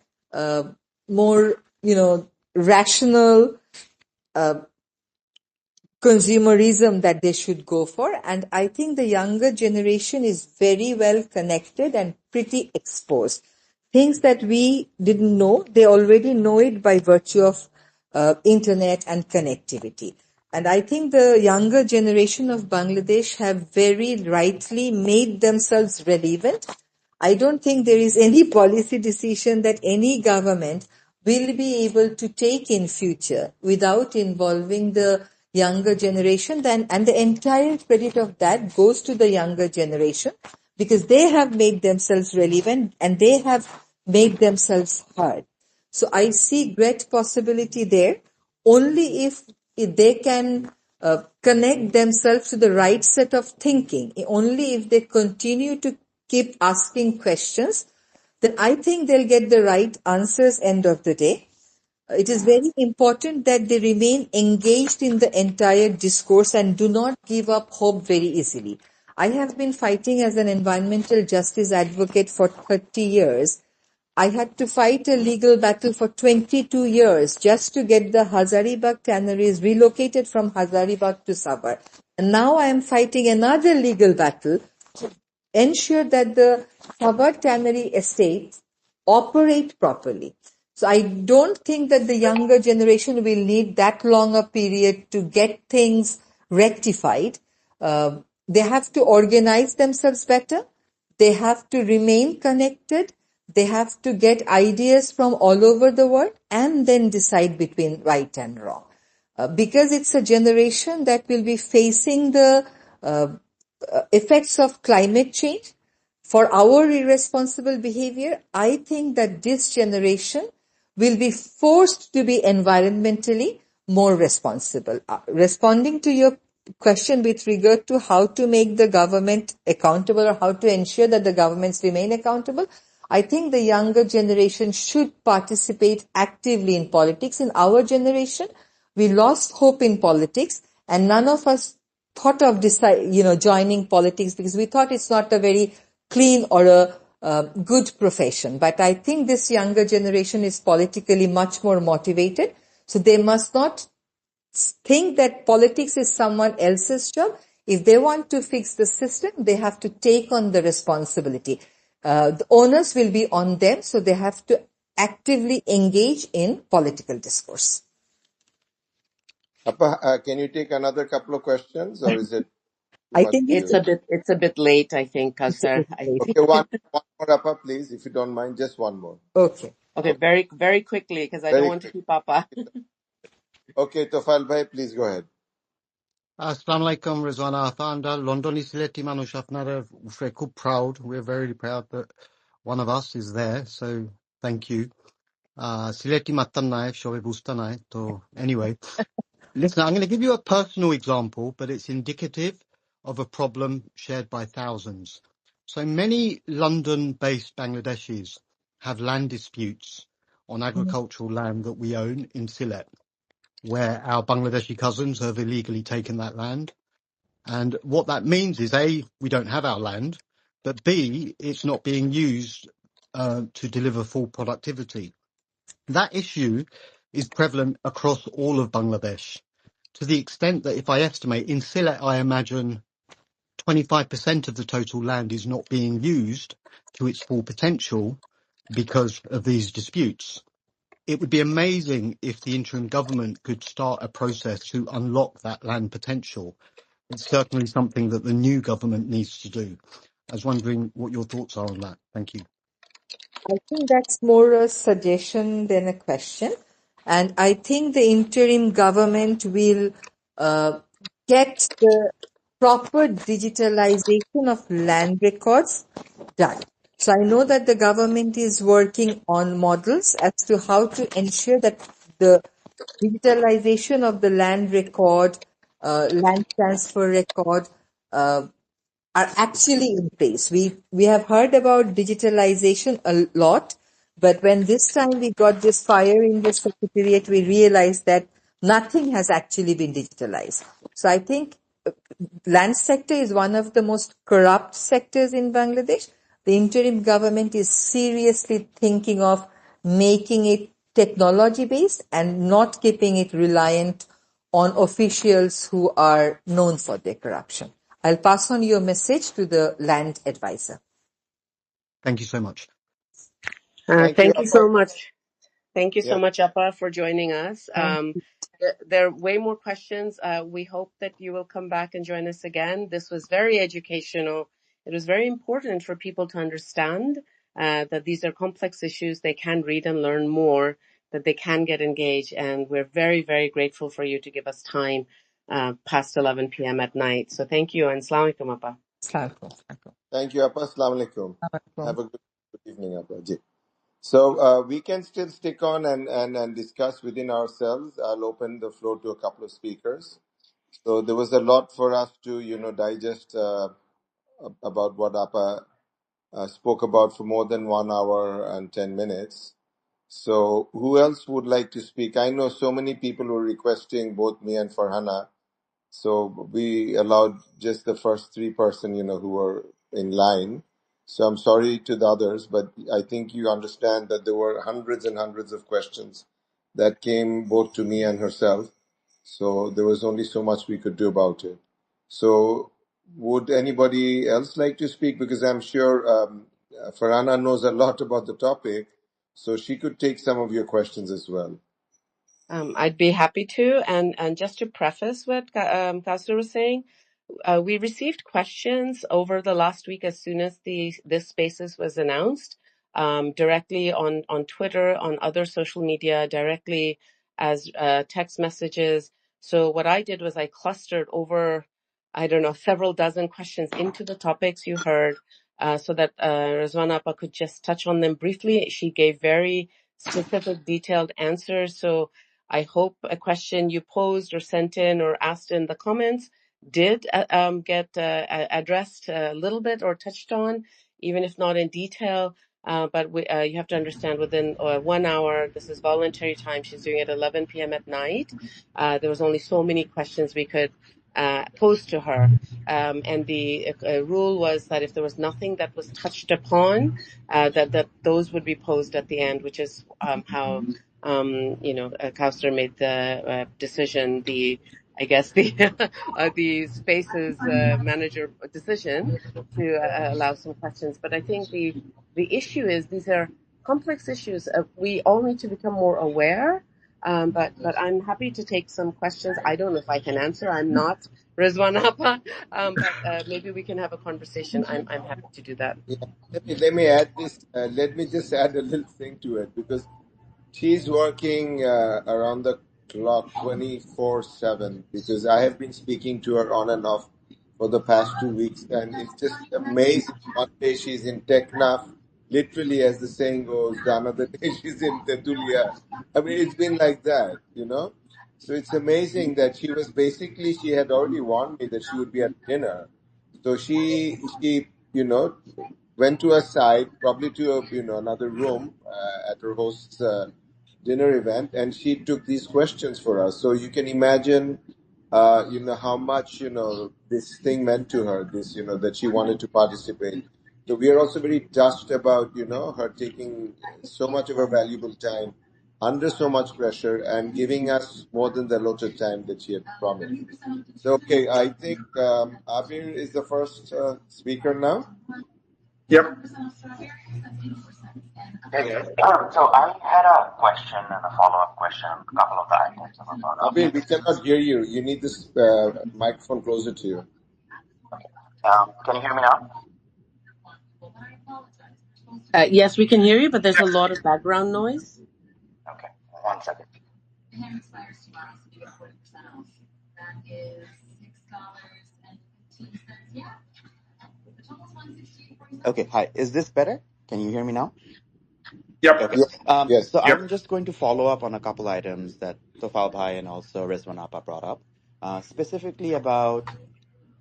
more, rational, consumerism that they should go for. And I think the younger generation is very well connected and pretty exposed. Things that we didn't know, they already know it by virtue of internet and connectivity. And I think the younger generation of Bangladesh have very rightly made themselves relevant. I don't think there is any policy decision that any government will be able to take in future without involving the younger generation. And the entire credit of that goes to the younger generation because they have made themselves relevant and they have made themselves heard. So I see great possibility there only if they can connect themselves to the right set of thinking, only if they continue to keep asking questions, then I think they'll get the right answers end of the day. It is very important that they remain engaged in the entire discourse and do not give up hope very easily. I have been fighting as an environmental justice advocate for 30 years. I had to fight a legal battle for 22 years just to get the Hazaribagh tanneries relocated from Hazaribagh to Savar. And now I am fighting another legal battle to ensure that the Savar tannery estates operate properly. So I don't think that the younger generation will need that long a period to get things rectified. They have to organize themselves better. They have to remain connected. They have to get ideas from all over the world and then decide between right and wrong. Because it's a generation that will be facing the effects of climate change. For our irresponsible behavior, I think that this generation will be forced to be environmentally more responsible. Responding to your question with regard to how to make the government accountable or how to ensure that the governments remain accountable, I think the younger generation should participate actively in politics. In our generation, we lost hope in politics and none of us thought of joining politics because we thought it's not a very clean or a good profession. But I think this younger generation is politically much more motivated. So they must not think that politics is someone else's job. If they want to fix the system, they have to take on the responsibility. The onus will be on them, so they have to actively engage in political discourse. Appa, can you take another couple of questions, or is it too I much think for you? It's a bit late, I think, Kawsar. Okay, one more, Appa, please, if you don't mind, just one more. Okay. Okay, very, very quickly, because I don't want to keep Papa. Okay, Tofal bhai, please go ahead. Assalamu alaikum, Rizwana Hasan. London Sileti Manush Afnara, we're খুব proud. We're very proud that one of us is there. So thank you. Sileti Matanai, Shobe Bustanai. So anyway, listen, I'm going to give you a personal example, but it's indicative of a problem shared by thousands. So many London-based Bangladeshis have land disputes on agricultural land that we own in Sylhet, where our Bangladeshi cousins have illegally taken that land. And what that means is, A, we don't have our land, but B, it's not being used to deliver full productivity. That issue is prevalent across all of Bangladesh, to the extent that if I estimate, in Sylhet, I imagine 25% of the total land is not being used to its full potential because of these disputes. It would be amazing if the interim government could start a process to unlock that land potential. It's certainly something that the new government needs to do. I was wondering what your thoughts are on that. Thank you. I think that's more a suggestion than a question. And I think the interim government will get the proper digitalization of land records done. So I know that the government is working on models as to how to ensure that the digitalization of the land record, land transfer record, are actually in place. We have heard about digitalization a lot, but when this time we got this fire in the secretariat, we realized that nothing has actually been digitalized. So I think land sector is one of the most corrupt sectors in Bangladesh. The interim government is seriously thinking of making it technology based and not keeping it reliant on officials who are known for their corruption. I'll pass on your message to the land advisor. Thank you so much. Thank you, Thank you Appa. so much. Thank you so Yeah. much, Appa, for joining us. There are way more questions. We hope that you will come back and join us again. This was very educational. It was very important for people to understand that these are complex issues. They can read and learn more, that they can get engaged. And we're very, very grateful for you to give us time past 11 p.m. at night. So thank you, and Assalamu alaikum, Appa. Thank you, Appa. Assalamu alaikum. Assalamualaikum. Have a good evening, Appa. Ji. So we can still stick on and discuss within ourselves. I'll open the floor to a couple of speakers. So there was a lot for us to, digest about what Appa spoke about for more than 1 hour and 10 minutes. So who else would like to speak? I know so many people were requesting both me and Farhana. So we allowed just the first 3 person, who were in line. So I'm sorry to the others, but I think you understand that there were hundreds and hundreds of questions that came both to me and herself. So there was only so much we could do about it. So would anybody else like to speak? Because I'm sure Farhana knows a lot about the topic, so she could take some of your questions as well. I'd be happy to. And just to preface what Kawsar was saying, we received questions over the last week as soon as this Spaces was announced, directly on Twitter, on other social media, directly as text messages. So what I did was I clustered over, I don't know, several dozen questions into the topics you heard, so that Rizwana Appa could just touch on them briefly. She gave very specific, detailed answers. So I hope a question you posed or sent in or asked in the comments did get addressed a little bit or touched on, even if not in detail. But you have to understand, within 1 hour, this is voluntary time. She's doing it 11 p.m. at night. There was only so many questions we could pose to her. And the rule was that if there was nothing that was touched upon, that those would be posed at the end, which is how Kawsar made the decision. I guess the Spaces manager decision to allow some questions. But I think the issue is, these are complex issues. We all need to become more aware. But I'm happy to take some questions. I don't know if I can answer. I'm not Rizwan Appa, but maybe we can have a conversation. I'm happy to do that. Yeah. Let me add this. Let me just add a little thing to it, because she's working around the clock 24/7, because I have been speaking to her on and off for the past 2 weeks, and it's just amazing. One day she's in Teknaf, literally, as the saying goes, the another day she's in Tetulia. I mean, it's been like that. So it's amazing that she had already warned me that she would be at dinner. So she went to a side, probably to another room at her host's dinner event, and she took these questions for us. So you can imagine, how much this thing meant to her. This that she wanted to participate. So we are also very touched about her taking so much of her valuable time under so much pressure and giving us more than the allotted time that she had promised. So okay, I think Abir is the first speaker now. Yep. Hey guys. So I had a question and a follow-up question on a couple of the items that were brought up. Abir, we cannot hear you. You need this microphone closer to you. Can you hear me now? Yes, we can hear you, but there's a lot of background noise. Okay, 1 second. Okay, hi. Is this better? Can you hear me now? Yep. Okay. Yes. So I'm just going to follow up on a couple items that Tofal Bhai and also Rizwan Appa brought up, specifically about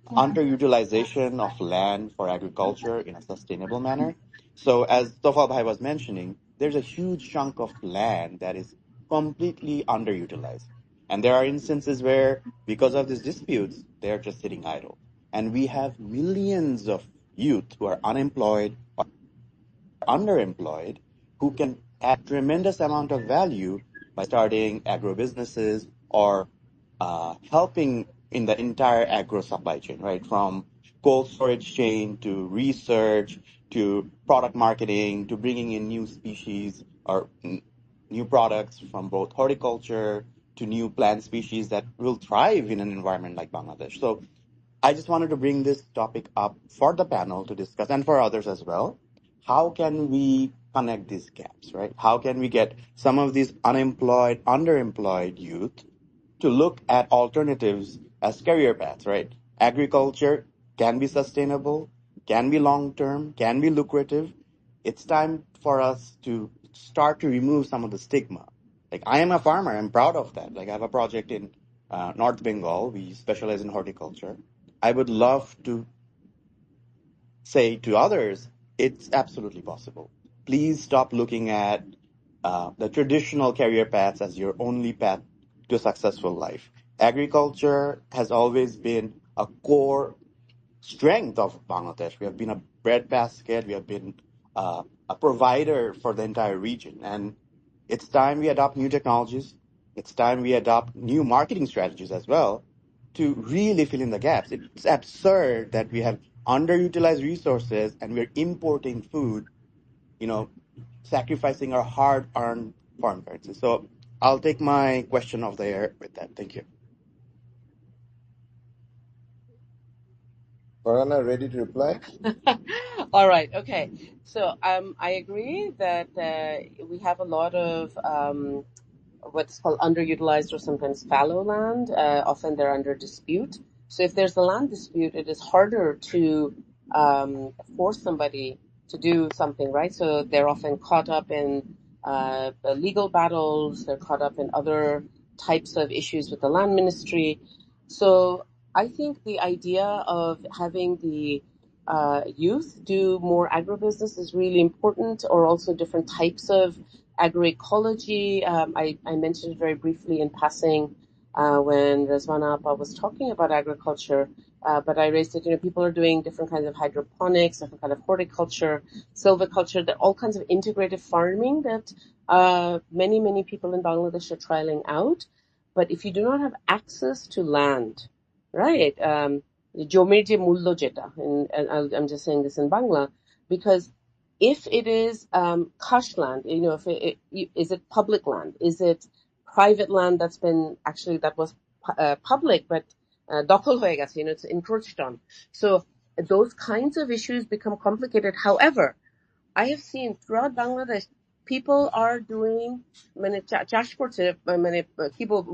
underutilization of land for agriculture in a sustainable manner. So as Tofal Bhai was mentioning, there's a huge chunk of land that is completely underutilized. And there are instances where, because of these disputes, they're just sitting idle. And we have millions of youth who are unemployed or underemployed who can add tremendous amount of value by starting agro businesses or helping in the entire agro supply chain, right? From cold storage chain to research to product marketing to bringing in new species or new products from both horticulture to new plant species that will thrive in an environment like Bangladesh. So I just wanted to bring this topic up for the panel to discuss and for others as well. How can we connect these gaps, right? How can we get some of these unemployed, underemployed youth to look at alternatives as career paths, right? Agriculture can be sustainable, can be long term, can be lucrative. It's time for us to start to remove some of the stigma. Like, I am a farmer, I'm proud of that. Like, I have a project in North Bengal, we specialize in horticulture. I would love to say to others, it's absolutely possible. Please stop looking at the traditional career paths as your only path to a successful life. Agriculture has always been a core strength of Bangladesh. We have been a breadbasket. We have been a provider for the entire region. And it's time we adopt new technologies. It's time we adopt new marketing strategies as well to really fill in the gaps. It's absurd that we have underutilized resources and we're importing food, sacrificing our hard-earned foreign currency. So I'll take my question off the air with that. Thank you. Farhana, ready to reply? All right. Okay. So I agree that we have a lot of what's called underutilized or sometimes fallow land. Often they're under dispute. So if there's a land dispute, it is harder to force somebody to do something, right? So they're often caught up in legal battles. They're caught up in other types of issues with the land ministry. So I think the idea of having the youth do more agribusiness is really important, or also different types of agroecology. I mentioned it very briefly in passing when Rizwana Appa was talking about agriculture, but I raised it, people are doing different kinds of hydroponics, different kind of horticulture, silviculture, that all kinds of integrated farming that many, many people in Bangladesh are trialing out. But if you do not have access to land, right, জমির যে মূল্য যেটা, and I'm just saying this in Bangla, because if it is khash land, if is it public land? Is it private land that was public but দখল হয়ে গেছে, it's encroached on. So those kinds of issues become complicated. However, I have seen throughout Bangladesh, people are doing, চাষ করছে, কি বলবো,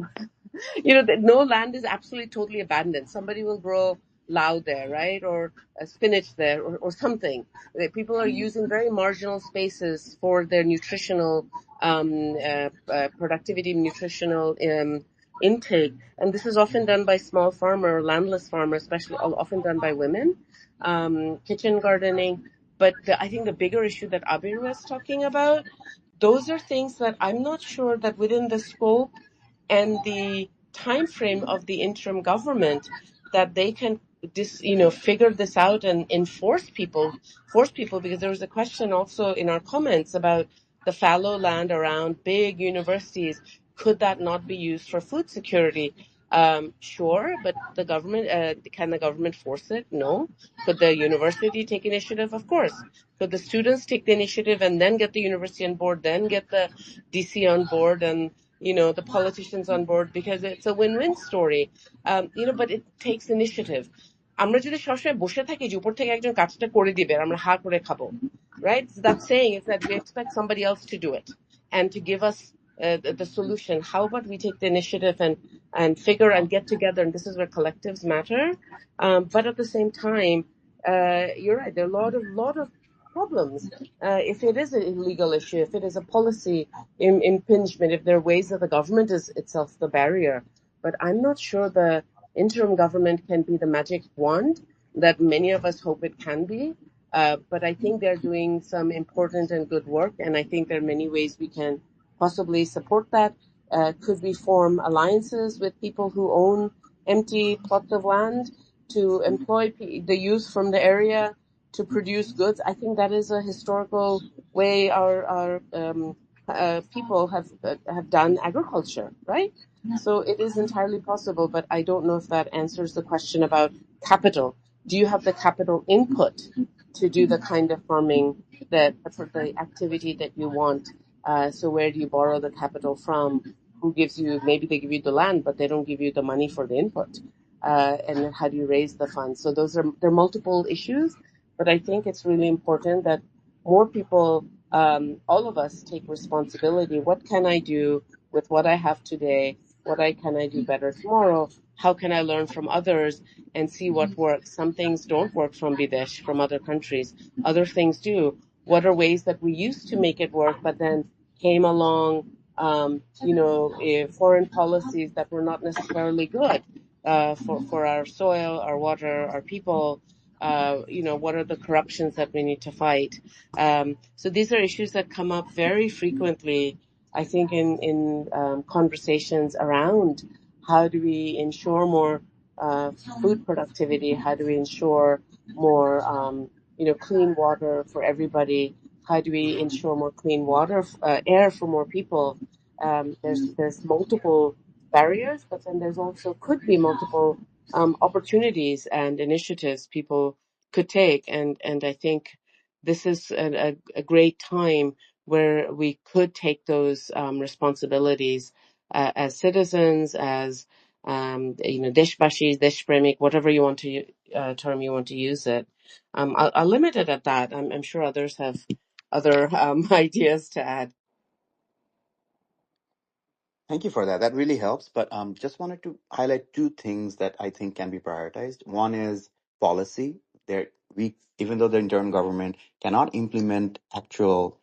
that no land is absolutely totally abandoned. Somebody will grow lao there, right? Or spinach there, or something. People are using very marginal spaces for their nutritional productivity, nutritional intake. And this is often done by small farmer or landless farmer, especially often done by women, kitchen gardening. But I think the bigger issue that Abir was talking about, those are things that I'm not sure that within the scope and the time frame of the interim government that they can figure this out and force people, because there was a question also in our comments about the fallow land around big universities. Could that not be used for food security? Sure, but the government, can the government force it? No. Could the university take initiative? Of course. Could the students take the initiative and then get the university on board, then get the DC on board, and the politicians on board, because it's a win-win story. But it takes initiative. আমরা যদি সবসময় বসে থাকি যে উপর থেকে একজন কাজটা করে দিবে, আমরা হা করে খাবো, right? So that saying is that we expect somebody else to do it and to give us the solution. How about we take the initiative and figure and get together, and this is where collectives matter. But at the same time, you're right, there are a lot of problems. If it is an illegal issue, if it is a policy impingement, if there are ways that the government is itself the barrier. But I'm not sure the interim government can be the magic wand that many of us hope it can be. But I think they're doing some important and good work, and I think there are many ways we can possibly support that. Could we form alliances with people who own empty plots of land to employ the youth from the area to produce goods? I think that is a historical way our people have done agriculture, right? So it is entirely possible, but I don't know if that answers the question about capital. Do you have the capital input to do the kind of farming that for the activity that you want? So where do you borrow the capital from? Who gives you? Maybe they give you the land, but they don't give you the money for the input. And then how do you raise the funds? So there are multiple issues, but I think it's really important that more people, all of us, take responsibility. What can I do with what I have today? Can I do better tomorrow? How can I learn from others and see what works? Some things don't work from Bangladesh, from other countries. Other things do. What are ways that we used to make it work, but then came along, foreign policies that were not necessarily good for our soil, our water, our people? What are the corruptions that we need to fight? So these are issues that come up very frequently, I think, in conversations around how do we ensure more food productivity? How do we ensure more, clean water for everybody? How do we ensure more clean water, air for more people? There's multiple barriers, but then there's also could be multiple opportunities and initiatives people could take, and I think this is a great time where we could take those responsibilities as citizens, as deshbashis, deshpremik, whatever you want to term you want to use it. I'll limit it at that. I'm sure others have other ideas to add. Thank you for that. That really helps. But just wanted to highlight two things that I think can be prioritized. One is policy. Even though the interim government cannot implement actual,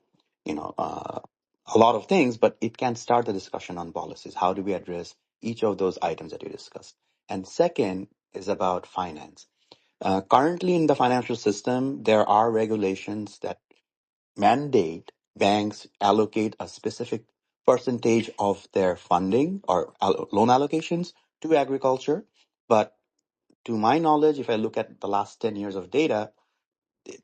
a lot of things, but it can start the discussion on policies. How do we address each of those items that you discussed? And second is about finance. Currently in the financial system, there are regulations that mandate banks allocate a specific percentage of their funding or loan allocations to agriculture. But to my knowledge, if I look at the last 10 years of data,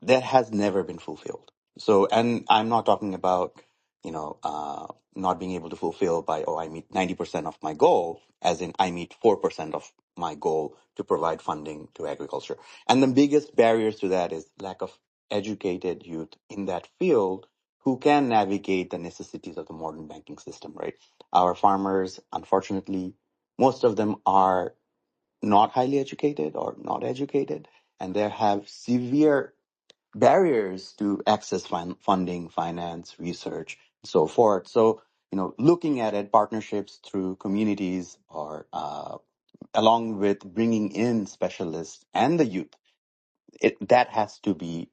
that has never been fulfilled. So, and I'm not talking about, not being able to fulfill by, I meet 90% of my goal, as in I meet 4% of my goal to provide funding to agriculture. And the biggest barriers to that is lack of educated youth in that field who can navigate the necessities of the modern banking system, right? Our farmers, unfortunately, most of them are not highly educated or not educated, and they have severe barriers to access funding, finance, research, and so forth. So, looking at it, partnerships through communities or along with bringing in specialists and the youth, that has to be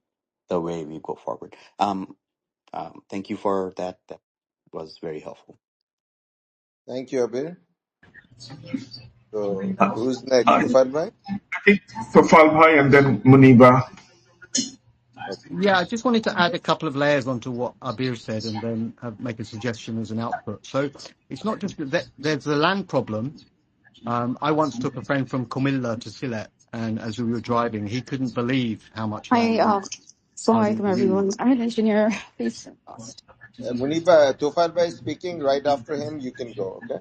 the way we go forward. Thank you for that. That was very helpful. Thank you, Abir. So, Uh, who's next? I Tufan Bhai? think Tofal Bhai and then Muniba. Okay. Yeah, I just wanted to add a couple of layers onto what Abir said and then make a suggestion as an output. So it's not just that there's the land problem. I once took a friend from Comilla to Sylhet, and as we were driving, he couldn't believe how much Hi, land we Assalamualaikum everyone. I'm an engineer based in Boston. Muniba, Tufan Bhai is speaking. Right after him, you can go, okay?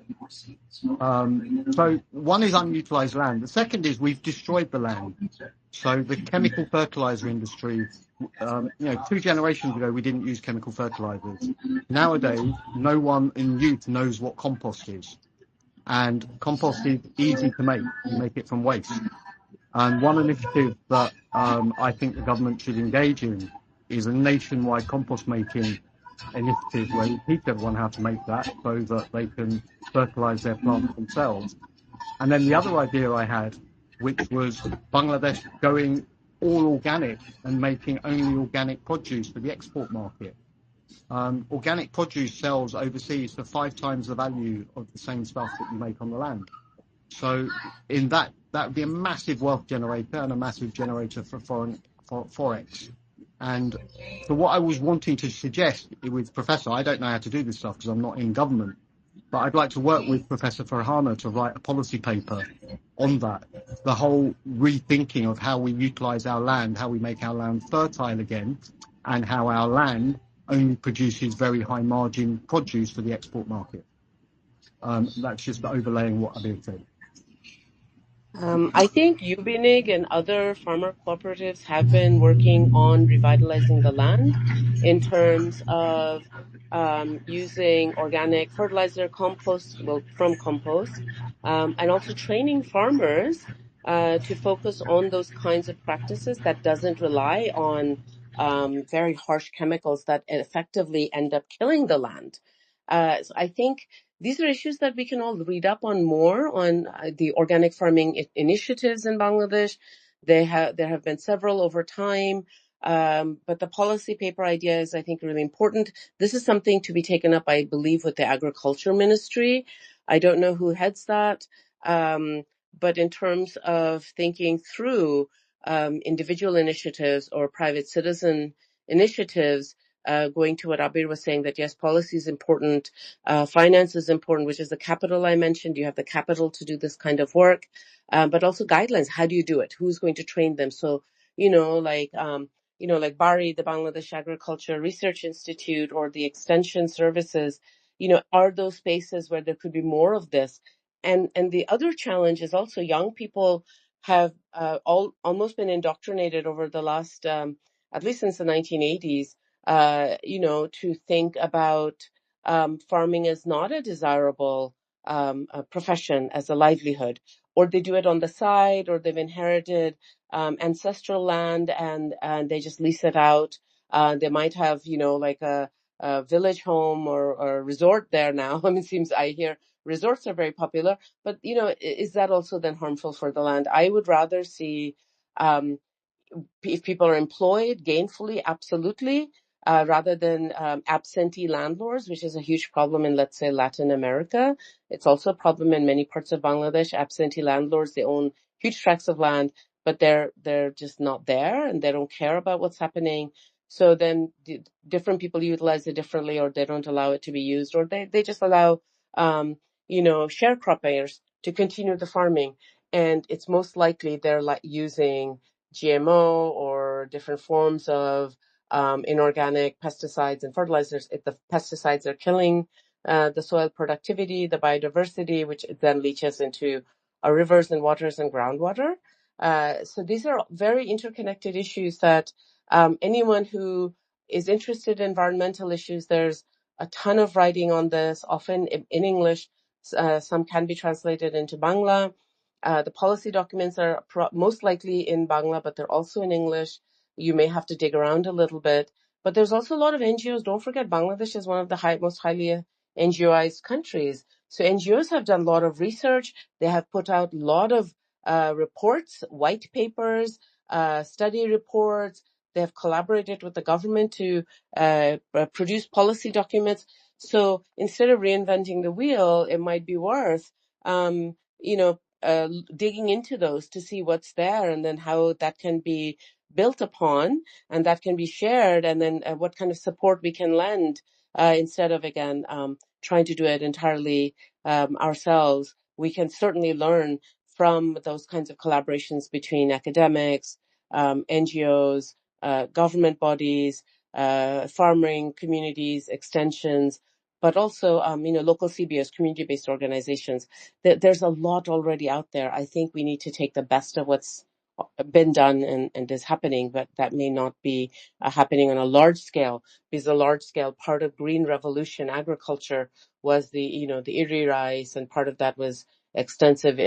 So one is unutilized land. The second is we've destroyed the land. So the chemical fertilizer industry, 2 generations ago, we didn't use chemical fertilizers. Nowadays, no one in youth knows what compost is. And compost is easy to make. You make it from waste. And one initiative that I think the government should engage in is a nationwide compost making initiative where you teach everyone how to make that so that they can fertilize their plants themselves. And then the other idea I had, which was Bangladesh going all organic and making only organic produce for the export market. Organic produce sells overseas for 5 times the value of the same stuff that you make on the land. So in that would be a massive wealth generator and a massive generator for forex. And so what I was wanting to suggest with Professor, I don't know how to do this stuff because I'm not in government, but I'd like to work with Professor Farhana to write a policy paper on that. The whole rethinking of how we utilize our land, how we make our land fertile again, and how our land only produces very high margin produce for the export market. That's just overlaying what Abir said. I think UBINIG and other farmer cooperatives have been working on revitalizing the land in terms of using organic fertilizer, compost, well, from compost, and also training farmers to focus on those kinds of practices that doesn't rely on very harsh chemicals that effectively end up killing the land. So I think these are issues that we can all read up on more on the organic farming initiatives in Bangladesh. There have been several over time, but the policy paper idea is, I think, really important. This is something to be taken up, I believe, with the Agriculture Ministry. I don't know who heads that, but in terms of thinking through individual initiatives or private citizen initiatives, going to what Abir was saying, that yes, policy is important, finance is important, which is the capital I mentioned. You have the capital to do this kind of work, but also guidelines. How do you do it? Who's going to train them? So, like BARI, the Bangladesh Agriculture Research Institute, or the Extension Services, are those spaces where there could be more of this. And the other challenge is also young people have almost been indoctrinated over the last, at least since the 1980s, to think about farming as not a desirable profession, as a livelihood, or they do it on the side, or they've inherited ancestral land and they just lease it out. They might have, like a village home or a resort there now. I mean, I hear resorts are very popular, but is that also then harmful for the land? I would rather see if people are employed gainfully, absolutely, rather than absentee landlords, which is a huge problem in, let's say, Latin America. It's also a problem in many parts of Bangladesh. Absentee landlords, they own huge tracts of land, but they're just not there and they don't care about what's happening. So then different people utilize it differently, or they don't allow it to be used, or they just allow, sharecroppers to continue the farming. And it's most likely they're using GMO or different forms of inorganic pesticides and fertilizers. If the pesticides are killing the soil productivity, the biodiversity, which then leaches into our rivers and waters and groundwater. So these are very interconnected issues that anyone who is interested in environmental issues, there's a ton of writing on this, often in English. Some can be translated into Bangla. The policy documents are most likely in Bangla, but they're also in English. You may have to dig around a little bit. But there's also a lot of NGOs. Don't forget, Bangladesh is one of the most highly NGOized countries. So NGOs have done a lot of research. They have put out a lot of reports, white papers, study reports. They have collaborated with the government to produce policy documents. So instead of reinventing the wheel, it might be worth, digging into those to see what's there, and then how that can be built upon and that can be shared, and then what kind of support we can lend instead of, again, trying to do it entirely ourselves. We can certainly learn from those kinds of collaborations between academics, NGOs, government bodies, farming communities, extensions, but also, local CBOs, community-based organizations. There's a lot already out there. I think we need to take the best of what's been done and is happening, but that may not be happening on a large scale, because a large scale part of green revolution agriculture was the irri rice, and part of that was extensive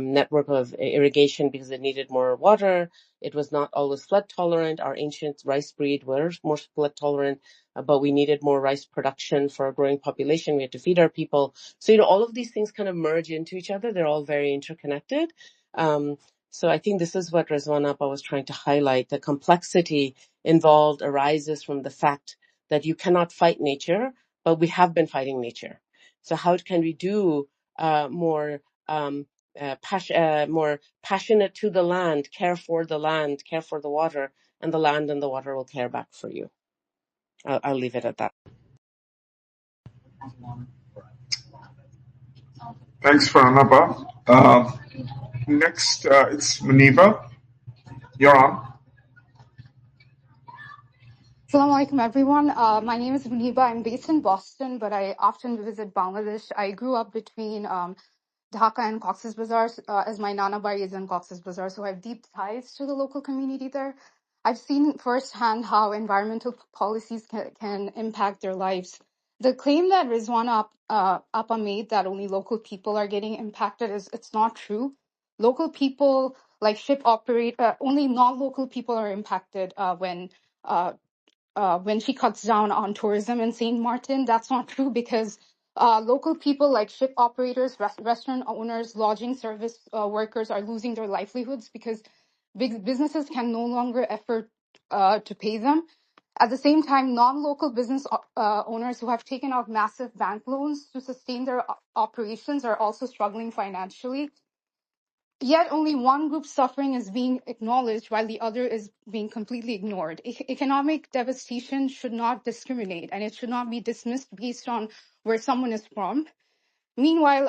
network of irrigation because it needed more water. It was not always flood tolerant. Our ancient rice breed was more flood tolerant, but we needed more rice production for a growing population. We had to feed our people. So, all of these things kind of merge into each other. They're all very interconnected. So I think this is what Rizwana was trying to highlight. The complexity involved arises from the fact that you cannot fight nature, but we have been fighting nature. So how can we do more passionate to the land, care for the land, care for the water, and the land and the water will care back for you. I'll leave it at that. Thanks, Farhana. Next, it's Muniba. You're on. Assalamu alaikum, everyone. My name is Muniba. I'm based in Boston, but I often visit Bangladesh. I grew up between Dhaka and Cox's Bazar, as my Nana Bari is in Cox's Bazar, so I have deep ties to the local community there. I've seen firsthand how environmental policies can impact their lives. The claim that Rizwana Appa made that only local people are getting impacted it's not true. Local people, like only non-local people are impacted when she cuts down on tourism in St. Martin. That's not true because local people like ship operators, restaurant owners, lodging service workers are losing their livelihoods because big businesses can no longer afford to pay them. At the same time, non-local business owners who have taken out massive bank loans to sustain their operations are also struggling financially. Yet only one group's suffering is being acknowledged while the other is being completely ignored. Economic devastation should not discriminate, and it should not be dismissed based on where someone is from. Meanwhile,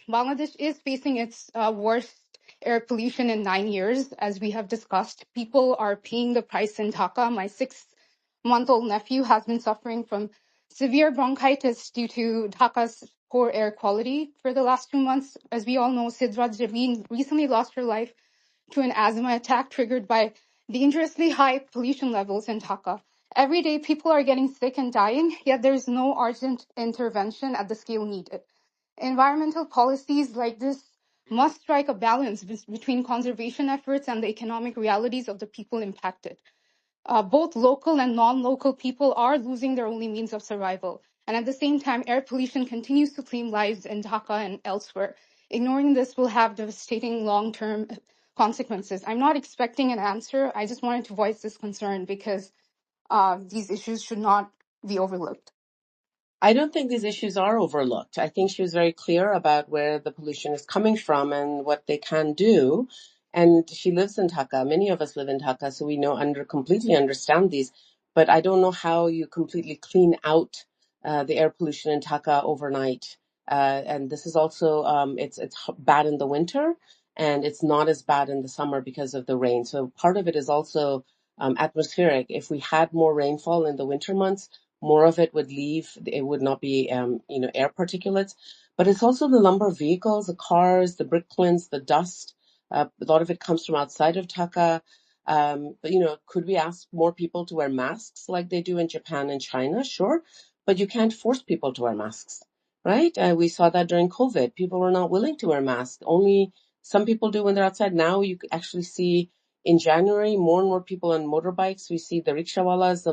Bangladesh is facing its worst air pollution in 9 years, as we have discussed. People are paying the price in Dhaka. My 6-month-old nephew has been suffering from severe bronchitis due to Dhaka's poor air quality for the last 2 months. As we all know, Sidra Javeen recently lost her life to an asthma attack triggered by dangerously high pollution levels in Dhaka. Every day, people are getting sick and dying, yet there is no urgent intervention at the scale needed. Environmental policies like this must strike a balance between conservation efforts and the economic realities of the people impacted. Both local and non-local people are losing their only means of survival. And at the same time, air pollution continues to claim lives in Dhaka and elsewhere. Ignoring this will have devastating long-term consequences. I'm not expecting an answer. I just wanted to voice this concern because these issues should not be overlooked. I don't think these issues are overlooked. I think she was very clear about where the pollution is coming from and what they can do. And she lives in Dhaka. Many of us live in Dhaka, so we completely understand these. But I don't know how you completely clean out the air pollution in Dhaka overnight. And this is also it's bad in the winter, and it's not as bad in the summer because of the rain. So part of it is also atmospheric. If we had more rainfall in the winter months, more of it would leave. It would not be, air particulates. But it's also the number of vehicles, the cars, the brick kilns, the dust. A lot of it comes from outside of Dhaka. But, could we ask more people to wear masks like they do in Japan and China? Sure. But you can't force people to wear masks, right? We saw that during COVID. People were not willing to wear masks. Only some people do when they're outside. Now you actually see in January more and more people on motorbikes. We see the rickshawalas,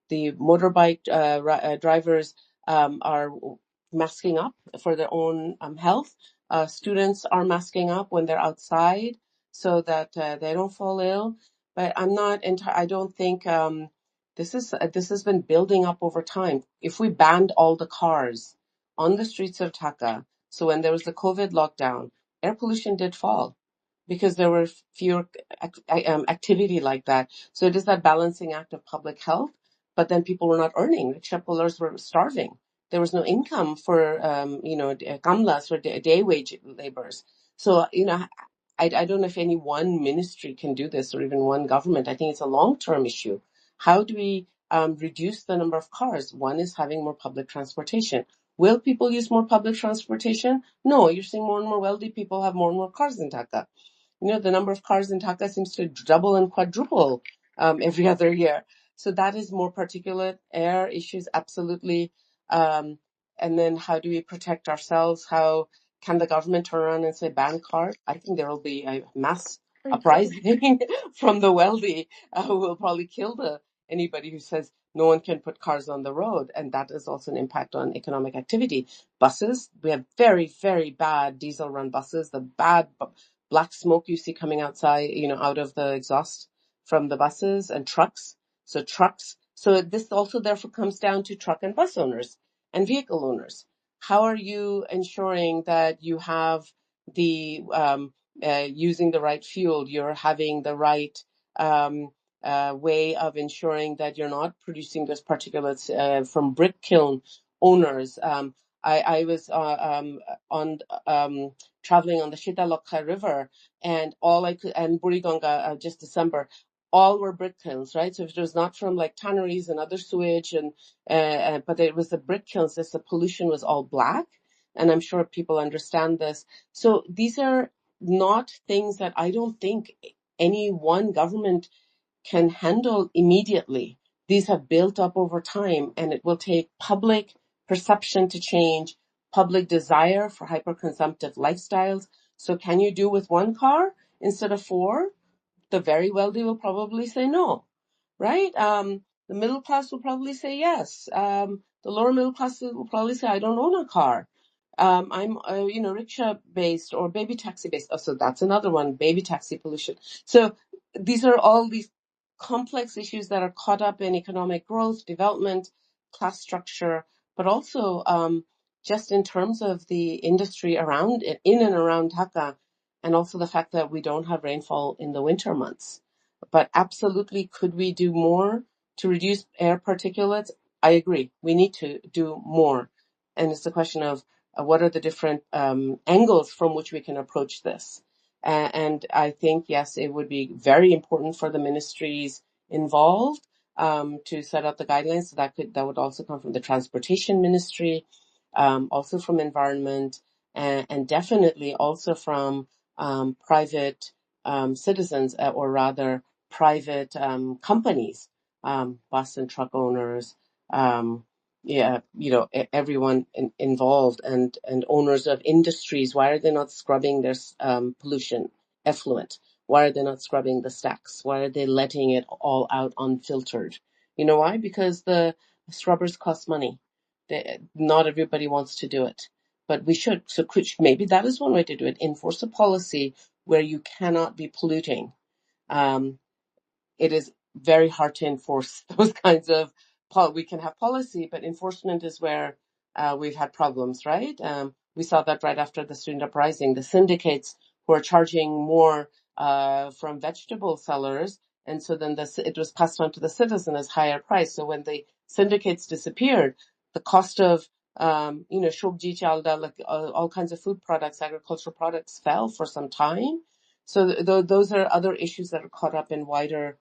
the motorbike drivers are masking up for their own health. Students are masking up when they're outside so that they don't fall ill. But I don't think this has been building up over time. If we banned all the cars on the streets of Dhaka, so when there was the COVID lockdown, air pollution did fall because there were fewer activity like that. So it is that balancing act of public health. But then people were not earning. Rickshaw pullers were starving. There was no income for, kamlas, for day wage laborers. So, I don't know if any one ministry can do this or even one government. I think it's a long-term issue. How do we reduce the number of cars? One is having more public transportation. Will people use more public transportation? No, you're seeing more and more wealthy people have more and more cars in Dhaka. The number of cars in Dhaka seems to double and quadruple every other year. So that is more particulate air issues, absolutely. And then how do we protect ourselves? How can the government turn around and say ban cars? I think there will be a mass uprising from the wealthy who will probably kill anybody who says no one can put cars on the road. And that is also an impact on economic activity. Buses, we have very, very bad diesel run buses, the bad black smoke you see coming outside, out of the exhaust from the buses, and trucks. So this also therefore comes down to truck and bus owners and vehicle owners. How are you ensuring that you have the using the right fuel? You're having the right way of ensuring that you're not producing those particulates from brick kiln owners. I was on traveling on the Shitalokha River, and and Buriganga just December. all were brick kilns, right? So if it was not from like tanneries and other sewage but it was the brick kilns, the pollution was all black. And I'm sure people understand this. So these are not things that I don't think any one government can handle immediately. These have built up over time, and it will take public perception to change, public desire for hyperconsumptive lifestyles. So can you do with one car instead of four? The very wealthy will probably say no, right? The middle class will probably say yes. The lower middle class will probably say, I don't own a car. I'm, rickshaw based or baby taxi based. Oh, so that's another one, baby taxi pollution. So these are all these complex issues that are caught up in economic growth, development, class structure, but also just in terms of the industry around it, in and around Dhaka, and also the fact that we don't have rainfall in the winter months. But absolutely, could we do more to reduce air particulates? I agree. We need to do more. And it's a question of what are the different angles from which we can approach this. And I think, yes, it would be very important for the ministries involved to set up the guidelines. So that would also come from the transportation ministry, also from environment, and definitely also from private citizens, or rather private companies, bus and truck owners, everyone involved, and owners of industries. Why are they not scrubbing their pollution effluent? Why are they not scrubbing the stacks? Why are they letting it all out unfiltered? You know why? Because the scrubbers cost money. Not everybody wants to do it, but we should. So maybe that is one way to do it. Enforce a policy where you cannot be polluting. It is very hard to enforce those kinds of. We can have policy, but enforcement is where we've had problems, right? We saw that right after the student uprising. The syndicates who are charging more from vegetable sellers, and so then it was passed on to the citizen as higher price. So when the syndicates disappeared, the cost of shobji chalda, like all kinds of food products, agricultural products, fell for some time. So those are other issues that are caught up in wider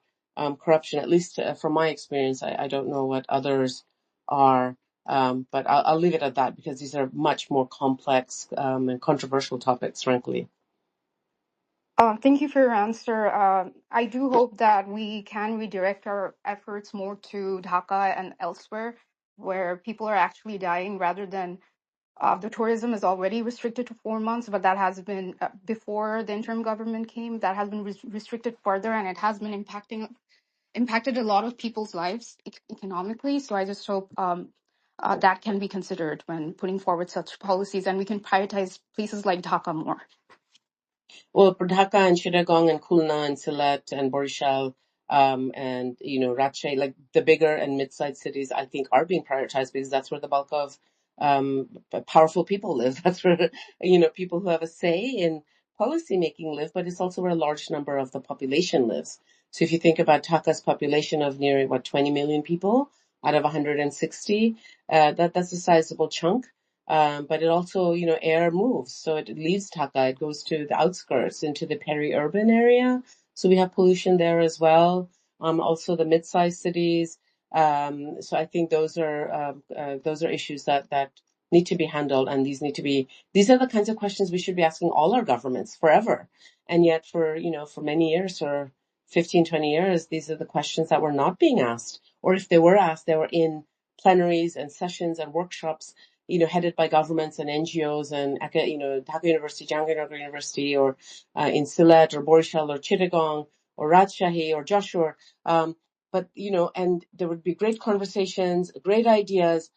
corruption, at least from my experience. I don't know what others are, but I'll leave it at that because these are much more complex and controversial topics, frankly. Thank you for your answer. I do hope that we can redirect our efforts more to Dhaka and elsewhere where people are actually dying rather than the tourism is already restricted to 4 months, but that has been, before the interim government came, that has been restricted further, and it has been impacted a lot of people's lives economically. So I just hope that can be considered when putting forward such policies, and we can prioritize places like Dhaka more. Well, Dhaka and Chittagong and Khulna and Sylhet and Borishal and Rajshahi, like the bigger and mid-sized cities, I think are being prioritized because that's where the bulk of powerful people live. That's where people who have a say in policy making live, but it's also where a large number of the population lives. So if you think about Dhaka's population of near 20 million people out of 160, that's a sizable chunk. But it also, air moves. So it leaves Dhaka, it goes to the outskirts, into the peri-urban area. So we have pollution there as well. Also the mid-sized cities. So I think those are issues that need to be handled, and these are the kinds of questions we should be asking all our governments forever. And yet for many years, for 15, 20 years, these are the questions that were not being asked. Or if they were asked, they were in plenaries and sessions and workshops headed by governments and NGOs and, Dhaka University, Jahangirnagar University, or in Sylhet or Borishal or Chittagong or Rajshahi or Joshua. But, and there would be great conversations, great ideas,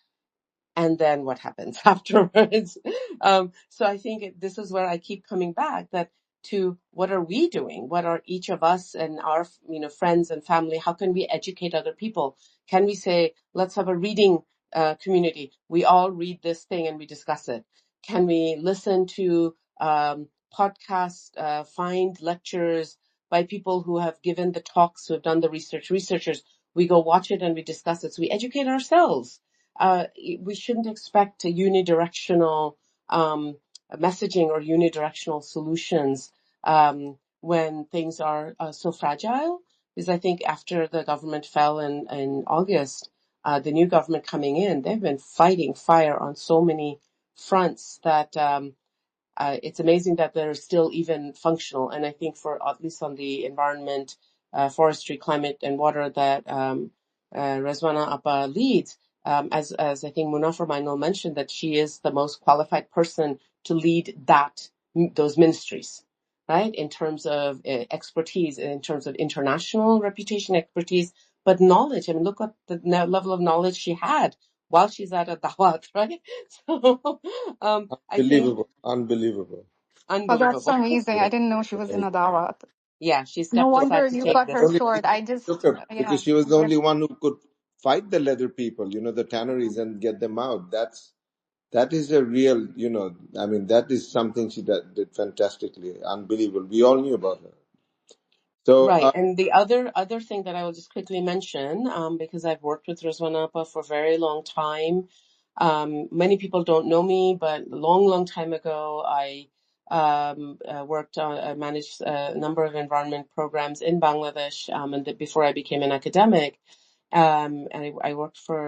and then what happens afterwards? So I think this is where I keep coming back, that to what are we doing? What are each of us and our, friends and family? How can we educate other people? Can we say, let's have a reading community? We all read this thing and we discuss it. Can we listen to podcasts, find lectures by people who have given the talks, who have done the research, researchers? We go watch it and we discuss it. So we educate ourselves. We shouldn't expect a unidirectional messaging or unidirectional solutions when things are so fragile. because I think after the government fell in August, the new government coming in, they've been fighting fire on so many fronts that it's amazing that they're still even functional. And I think for at least on the environment, forestry, climate, and water that Rizwana Appa leads, as I think Munafar Mainul mentioned, that she is the most qualified person to lead those ministries, right? In terms of expertise, in terms of international reputation, expertise, but knowledge. I mean, look at the level of knowledge she had while she's at a dawat, right? So I think Unbelievable, unbelievable. Oh, that's unbelievable. amazing. I didn't know she was in Right. a dawah. Yeah, she No stepped wonder aside to you take got The her this. only short. reason I she just, took her yeah. because she was the only one who could fight the leather people, the tanneries, and get them out. That is a real, I mean, that is something she did fantastically, unbelievable. We all knew about her. So, Right. And the other thing that I will just quickly mention, because I've worked with Rizwan Appa for a very long time. Many people don't know me, but a long, long time ago, I managed a number of environment programs in Bangladesh, before I became an academic. And I worked for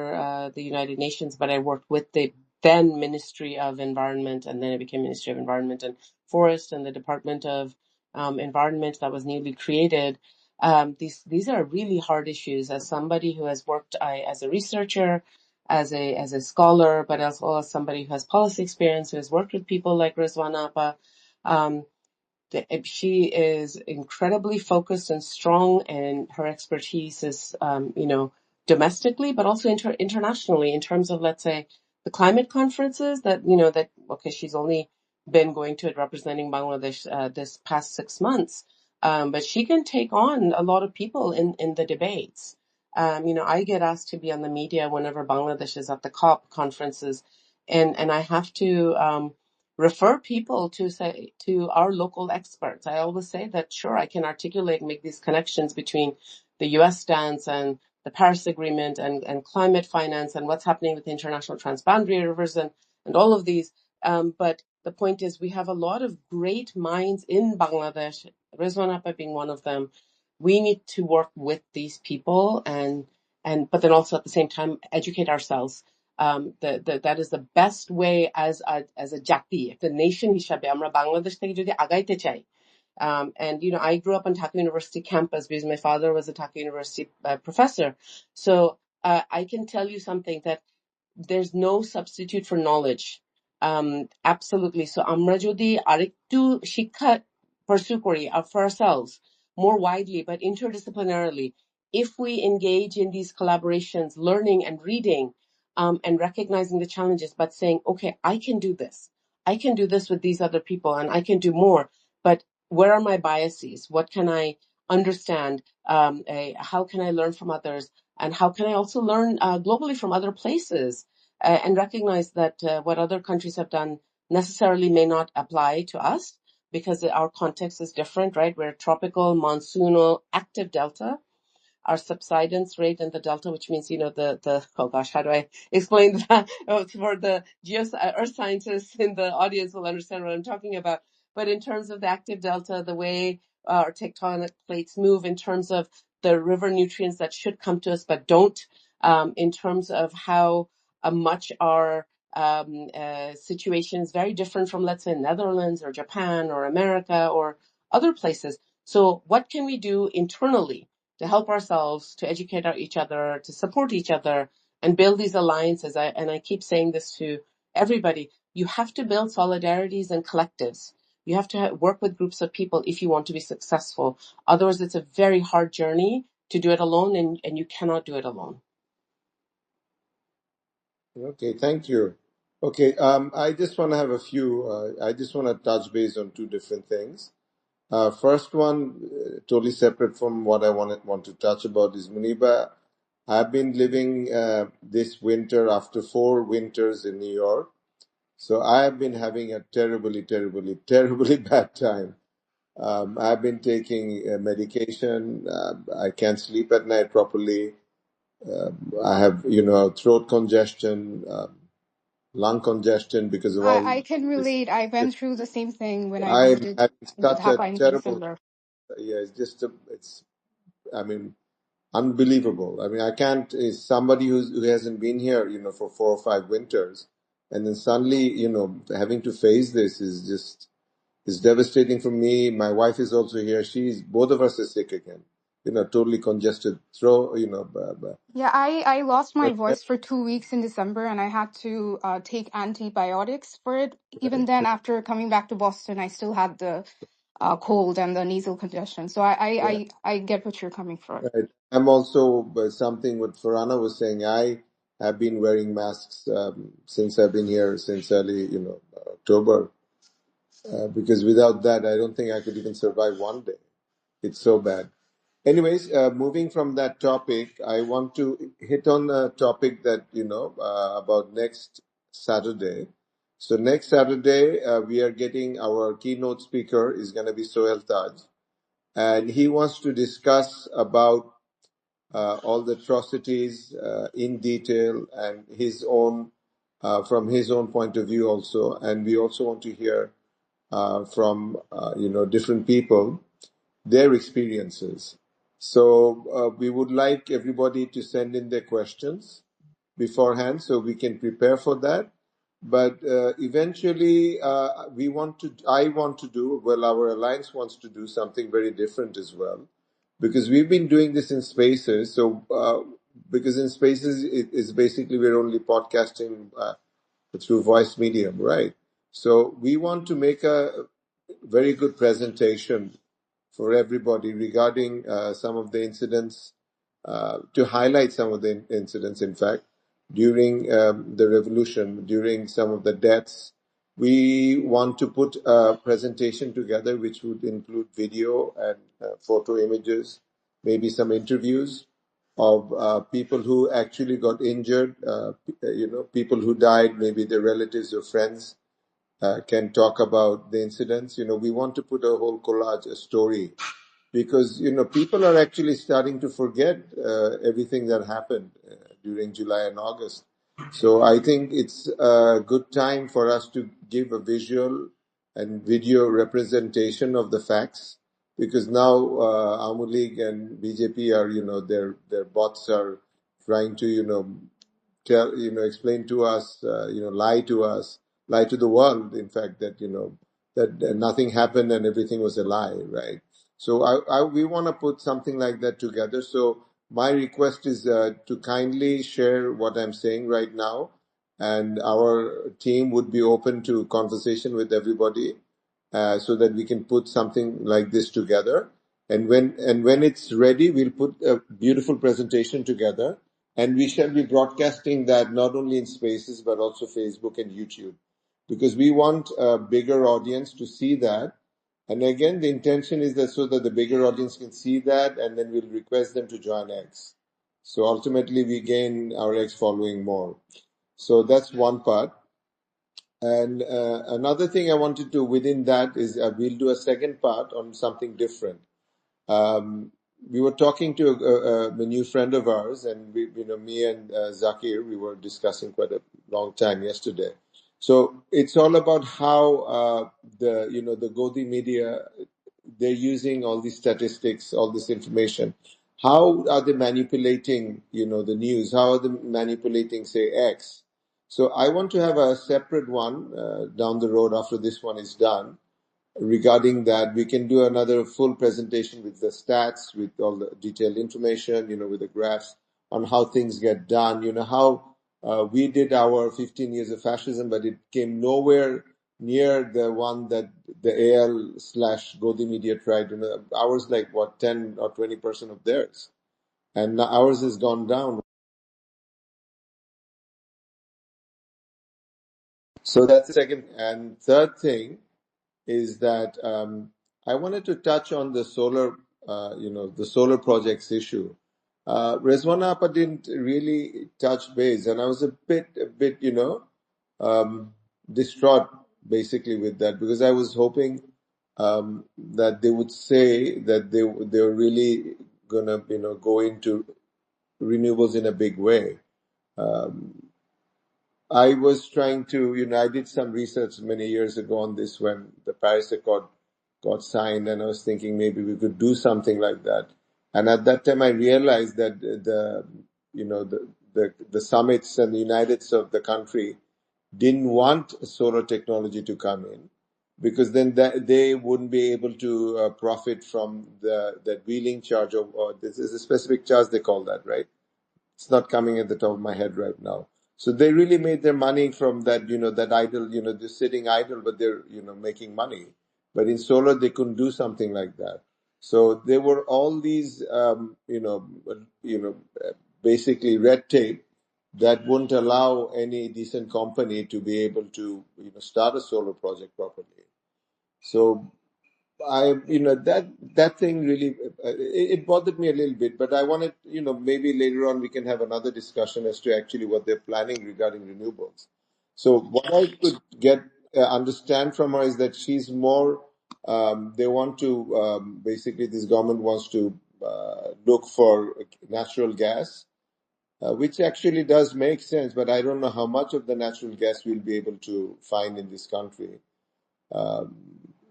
the United Nations, but I worked with the then Ministry of Environment, and then it became Ministry of Environment and Forest, and the Department of Environment that was newly created. These are really hard issues. As somebody who has worked as a researcher, as a scholar, but as well as somebody who has policy experience, who has worked with people like Rizwan Appa, um, she is incredibly focused and strong, and her expertise is, domestically, but also internationally in terms of, let's say, the climate conferences okay, she's only been going to it representing Bangladesh this past 6 months, but she can take on a lot of people in the debates. I get asked to be on the media whenever Bangladesh is at the COP conferences, and I have to refer people to our local experts. I always say that sure, I can articulate and make these connections between the US stance and the Paris Agreement and climate finance and what's happening with the international transboundary rivers and all of these. But the point is we have a lot of great minds in Bangladesh, Rizwan Appa being one of them. We need to work with these people but then also at the same time educate ourselves. That is the best way as a জাতি, একটা nation হিসাবে আমরা বাংলাদেশ থেকে যদি আগাইতে চাই. And I grew up on Dhaka University campus because my father was a Dhaka University professor. So I can tell you something that there's no substitute for knowledge. Absolutely. So আমরা যদি আরেকটু শিক্ষা pursue করি for ourselves more widely but interdisciplinarily, if we engage in these collaborations, learning and reading, and recognizing the challenges, but saying, okay, I can do this. I can do this with these other people and I can do more. But where are my biases? What can I understand? How can I learn from others? And how can I also learn globally from other places? And recognize that what other countries have done necessarily may not apply to us because our context is different, right? We're tropical, monsoonal, active delta. Our subsidence rate in the delta, which means, oh gosh, how do I explain that? For the earth scientists in the audience will understand what I'm talking about. But in terms of the active delta, the way our tectonic plates move, in terms of the river nutrients that should come to us but don't, in terms of how much our situation is very different from, let's say, Netherlands or Japan or America or other places. So what can we do internally to help ourselves, to educate each other, to support each other, and build these alliances? I keep saying this to everybody. You have to build solidarities and collectives. You have to work with groups of people if you want to be successful. Otherwise, it's a very hard journey to do it alone, and you cannot do it alone. okay, thank you. Okay, I just want to have a few, I just want to touch base on two different things. First one, totally separate from what I want to touch about is Muniba. I've been living this winter after 4 winters in New York. So I have been having a terribly, terribly, terribly bad time. I've been taking medication. I can't sleep at night properly. I have, throat congestion, lung congestion because of all I can this. relate. I went through the same thing when I I'm visited having such a Dhaka in terrible, December. yeah, it's I mean, unbelievable. I mean, I can't, is somebody who hasn't been here, for 4 or 5 winters, and then suddenly, having to face this is devastating for me. My wife is also here. Both of us are sick again, totally congested throat, Yeah, I lost my voice for 2 weeks in December, and I had to take antibiotics for it. Even then, after coming back to Boston, I still had the cold and the nasal congestion. So yeah. I get what you're coming from. Right. I'm also something what Farhana was saying. I have been wearing masks since I've been here since early, October, because without that, I don't think I could even survive one day. It's so bad. Anyways, moving from that topic, I want to hit on a topic that about next Saturday. So next Saturday, we are getting our keynote speaker is going to be Sohail Taj, and he wants to discuss about all the atrocities in detail and his own from his own point of view also, and we also want to hear from different people their experiences. So we would like everybody to send in their questions beforehand so we can prepare for that. But eventually, I want to do, well, our alliance wants to do something very different as well, because we've been doing this in spaces. So, because in spaces, it is basically we're only podcasting through voice medium, right? So we want to make a very good presentation for everybody regarding some of the incidents, to highlight some of the incidents, in fact, during the revolution, during some of the deaths. We want to put a presentation together which would include video and photo images, maybe some interviews of people who actually got injured, people who died, maybe their relatives or friends can talk about the incidents. We want to put a whole collage, a story, because people are actually starting to forget everything that happened during July and August. So I think it's a good time for us to give a visual and video representation of the facts, because now Amu League and BJP are, their bots are trying to explain to us, lie to the world, in fact, that that nothing happened and everything was a lie, right? So we want to put something like that together. So my request is to kindly share what I'm saying right now, and our team would be open to conversation with everybody, so that we can put something like this together. And when it's ready, we'll put a beautiful presentation together, and we shall be broadcasting that not only in Spaces but also Facebook and YouTube, because we want a bigger audience to see that. And again, the intention is that so that the bigger audience can see that, and then we'll request them to join X. So ultimately, we gain our X following more. So that's one part. And another thing I wanted to, within that, is we'll do a second part on something different. We were talking to a new friend of ours, and me and Zakir, we were discussing quite a long time yesterday. So it's all about how the Godi media, they're using all these statistics, all this information. How are they manipulating, the news? How are they manipulating, say, X? So I want to have a separate one down the road after this one is done. Regarding that, we can do another full presentation with the stats, with all the detailed information, with the graphs on how things get done, how we did our 15 years of fascism, but it came nowhere near the one that the AL/Godi media tried. Ours like what, 10 or 20% of theirs. And now ours has gone down. So that's the second. And third thing is that I wanted to touch on the the solar projects issue. Rizwana Appa didn't really touch base, and I was a bit, distraught basically with that, because I was hoping that they would say that they were really gonna, go into renewables in a big way. I was trying to, I did some research many years ago on this when the Paris Accord got signed, and I was thinking maybe we could do something like that. And at that time, I realized that the summits and the Uniteds of the country didn't want solar technology to come in, because then they wouldn't be able to profit from that wheeling charge, or this is a specific charge they call that, right? It's not coming at the top of my head right now. So they really made their money from that, that idle, they're sitting idle, but they're, making money. But in solar, they couldn't do something like that. So there were all these, basically red tape that wouldn't allow any decent company to be able to, start a solar project properly. So that thing really, it bothered me a little bit, but I wanted, maybe later on we can have another discussion as to actually what they're planning regarding renewables. So what I could understand from her is that she's more, they want to, basically this government wants to look for natural gas, which actually does make sense, but I don't know how much of the natural gas we'll be able to find in this country.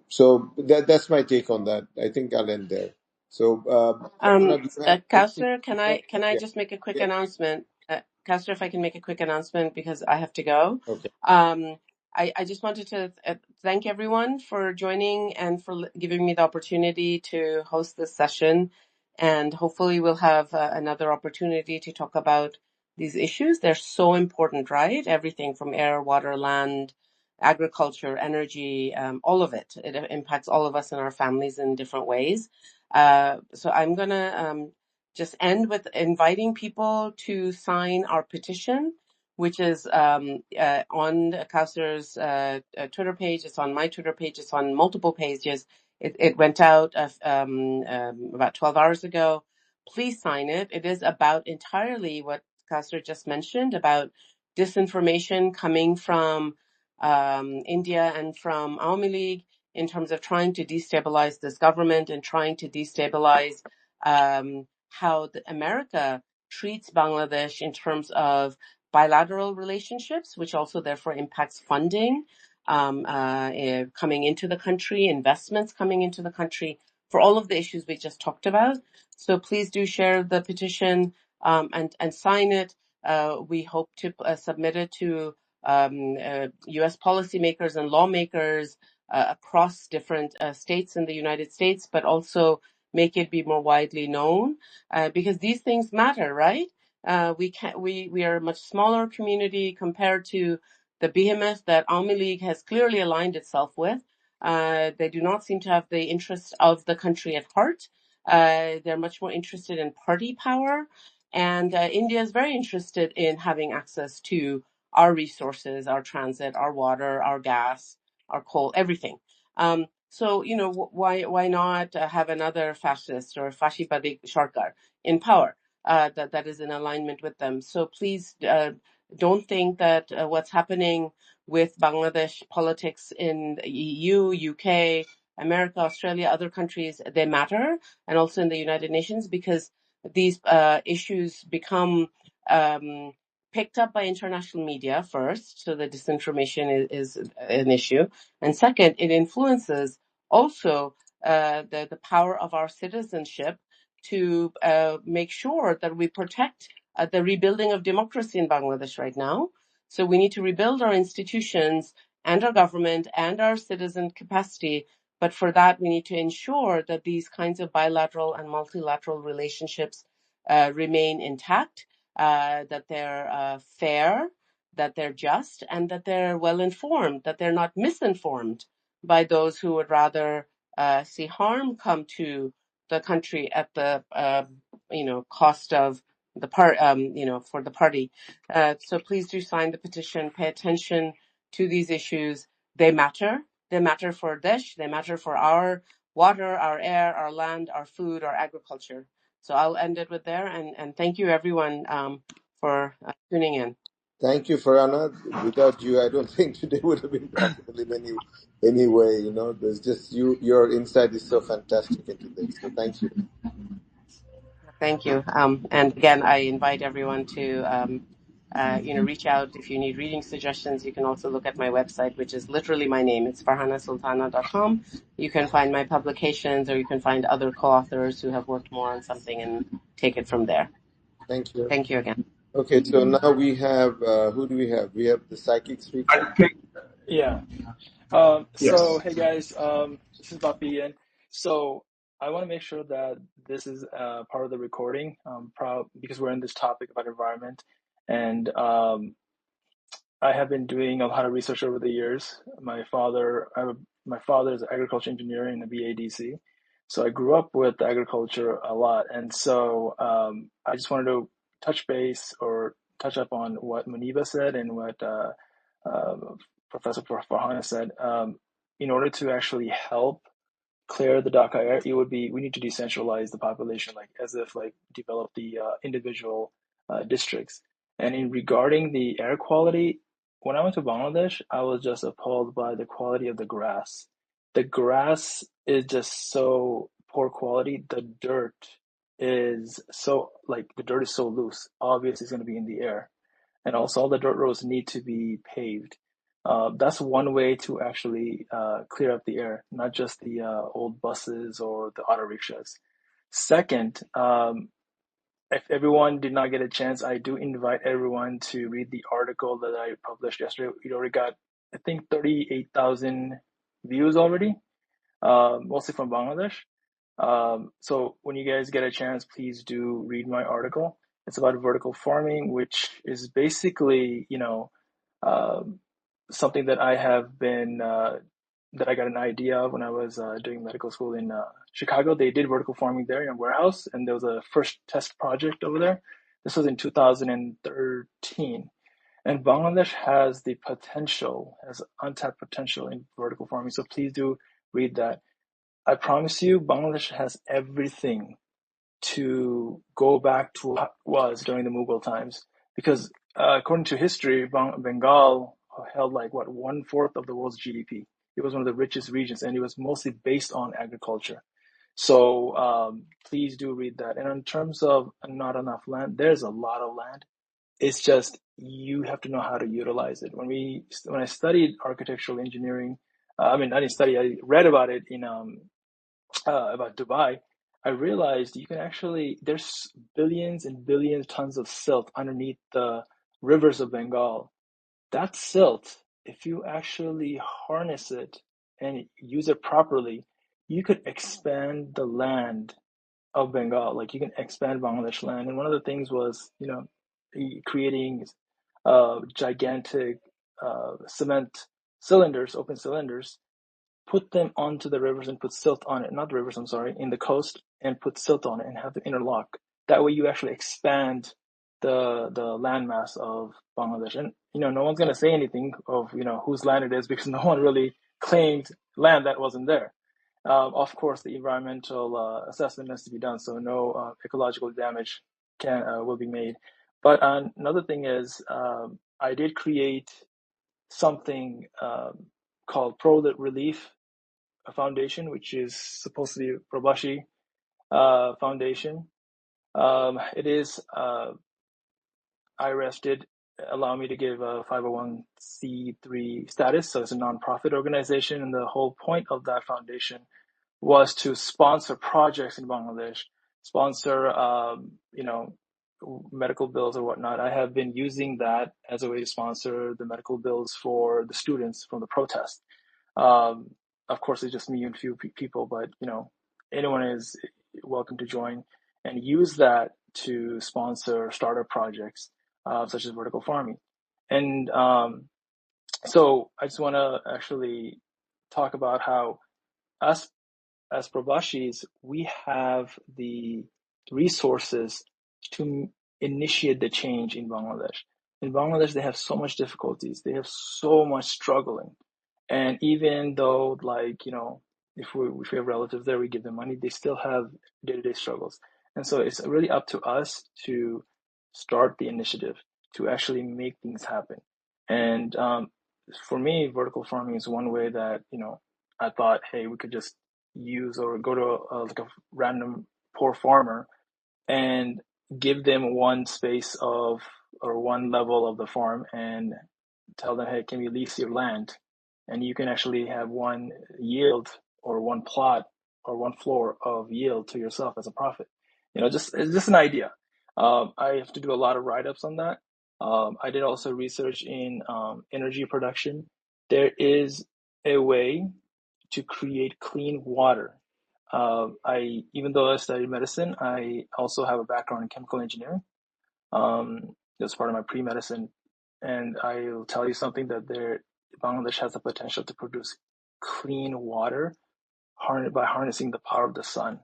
So that's my take on that. I think I'll end there. So, Farhana, do you have anything? Kawsar, can I Yeah, just make a quick yeah, announcement? Kawsar, if I can make a quick announcement because I have to go. okay. Um, I just wanted to thank everyone for joining and for giving me the opportunity to host this session. And hopefully we'll have another opportunity to talk about these issues. They're so important, right? Everything from air, water, land, agriculture, energy, all of it. It impacts all of us and our families in different ways. So I'm going to just end with inviting people to sign our petition, which is on Kawsar's Twitter page. It's on my Twitter page. It's on multiple pages. It went out about 12 hours ago. Please sign it. It is about entirely what Kawsar just mentioned about disinformation coming from India and from Awami League in terms of trying to destabilize this government and trying to destabilize how America treats Bangladesh in terms of bilateral relationships, which also therefore impacts funding coming into the country, investments coming into the country for all of the issues we just talked about. So please do share the petition and sign it. We hope to submit it to U.S. policymakers and lawmakers across different states in the United States, but also make it be more widely known because these things matter, right? We are a much smaller community compared to the behemoth that Awami League has clearly aligned itself with. They do not seem to have the interests of the country at heart. They're much more interested in party power. And India is very interested in having access to our resources, our transit, our water, our gas, our coal, everything. So, why not have another fascist or Fashibadi Sarkar in power that is in alignment with them? So please don't think that what's happening with Bangladesh politics in the EU, UK, America, Australia, other countries, they matter, and also in the United Nations, because these issues become picked up by international media first, so the disinformation is an issue, and second, it influences also the power of our citizenship to make sure that we protect the rebuilding of democracy in Bangladesh right now. So we need to rebuild our institutions and our government and our citizen capacity. But for that, we need to ensure that these kinds of bilateral and multilateral relationships remain intact, that they're fair, that they're just, and that they're well informed, that they're not misinformed by those who would rather see harm come to the country at the cost of the for the party. So please do sign the petition. Pay attention to these issues. They matter. They matter for Desh. They matter for our water, our air, our land, our food, our agriculture. So I'll end it with there. And thank you everyone for tuning in. Thank you, Farhana. Without you, I don't think today would have been possible in any way. There's just your insight is so fantastic into this. So thank you. Thank you. And again, I invite everyone to reach out if you need reading suggestions. You can also look at my website, which is literally my name. It's farhanasultana.com. You can find my publications, or you can find other co-authors who have worked more on something and take it from there. Thank you. Thank you again. Okay, so now we have, who do we have? We have the psychic speaker. I think Yeah. So, yes. hey guys, this is Bob Ian. So, I want to make sure that this is part of the recording. I'm proud because we're in this topic about environment, and I have been doing a lot of research over the years. My father is an agriculture engineer in the BADC, so I grew up with agriculture a lot, and so I just wanted to touch base or touch up on what Muniba said and what uh, Professor Farhana said. In order to actually help clear the Dhaka air, we need to decentralize the population, like as if like develop the individual districts. And in regarding the air quality, when I went to Bangladesh, I was just appalled by the quality of the grass. The grass is just so poor quality. The dirt is so loose. Obviously, it's going to be in the air, and also all the dirt roads need to be paved. That's one way to actually clear up the air, not just the old buses or the auto rickshaws. Second, if everyone did not get a chance, I do invite everyone to read the article that I published yesterday. It already got, I think, 38,000 views already, mostly from Bangladesh. So when you guys get a chance, please do read my article. It's about vertical farming, which is basically, something that I have been that I got an idea of when I was doing medical school in Chicago. They did vertical farming there in a warehouse, and there was a first test project over there. This was in 2013. And Bangladesh has untapped potential in vertical farming. So please do read that. I promise you, Bangladesh has everything to go back to what it was during the Mughal times. Because according to history, Bengal held like what 1/4 of the world's GDP. It was one of the richest regions, and it was mostly based on agriculture. So please do read that. And in terms of not enough land, there's a lot of land. It's just you have to know how to utilize it. When I studied architectural engineering, I didn't study. I read about it in about Dubai. I realized there's billions and billions of tons of silt underneath the rivers of Bengal. That silt, if you actually harness it and use it properly, you could expand the land of Bengal. Like you can expand Bangladesh land. And one of the things was, creating gigantic cement cylinders, open cylinders, put them onto the rivers and put silt on it. Not the rivers, I'm sorry, in the coast, and put silt on it and have them interlock. That way you actually expand the landmass of Bangladesh. And no one's gonna say anything of whose land it is because no one really claimed land that wasn't there. Of course, the environmental assessment has to be done, so no ecological damage will be made. But another thing is, I did create something called Pro Relief Foundation, which is supposed to be Probashi Foundation. It is IRS did allow me to give a 501c3 status, so it's a nonprofit organization, and the whole point of that foundation was to sponsor projects in Bangladesh, sponsor medical bills or whatnot. I have been using that as a way to sponsor the medical bills for the students from the protest. Of course, it's just me and a few people, but anyone is welcome to join and use that to sponsor startup projects such as vertical farming. And so I just want to actually talk about how us as Probashis, we have the resources to initiate the change in Bangladesh. In Bangladesh, they have so much difficulties. They have so much struggling. And even though, if we have relatives there, we give them money, they still have day-to-day struggles. And so it's really up to us to start the initiative to actually make things happen. And for me, vertical farming is one way that, I thought, hey, we could just use or go to a random poor farmer and give them one space of or one level of the farm and tell them, hey, can we lease your land? And you can actually have one yield or one plot or one floor of yield to yourself as a profit. It's just an idea. I have to do a lot of write-ups on that. I did also research in energy production. There is a way to create clean water. Even though I studied medicine, I also have a background in chemical engineering. That's part of my pre-medicine, and I will tell you something that Bangladesh has the potential to produce clean water by harnessing the power of the sun.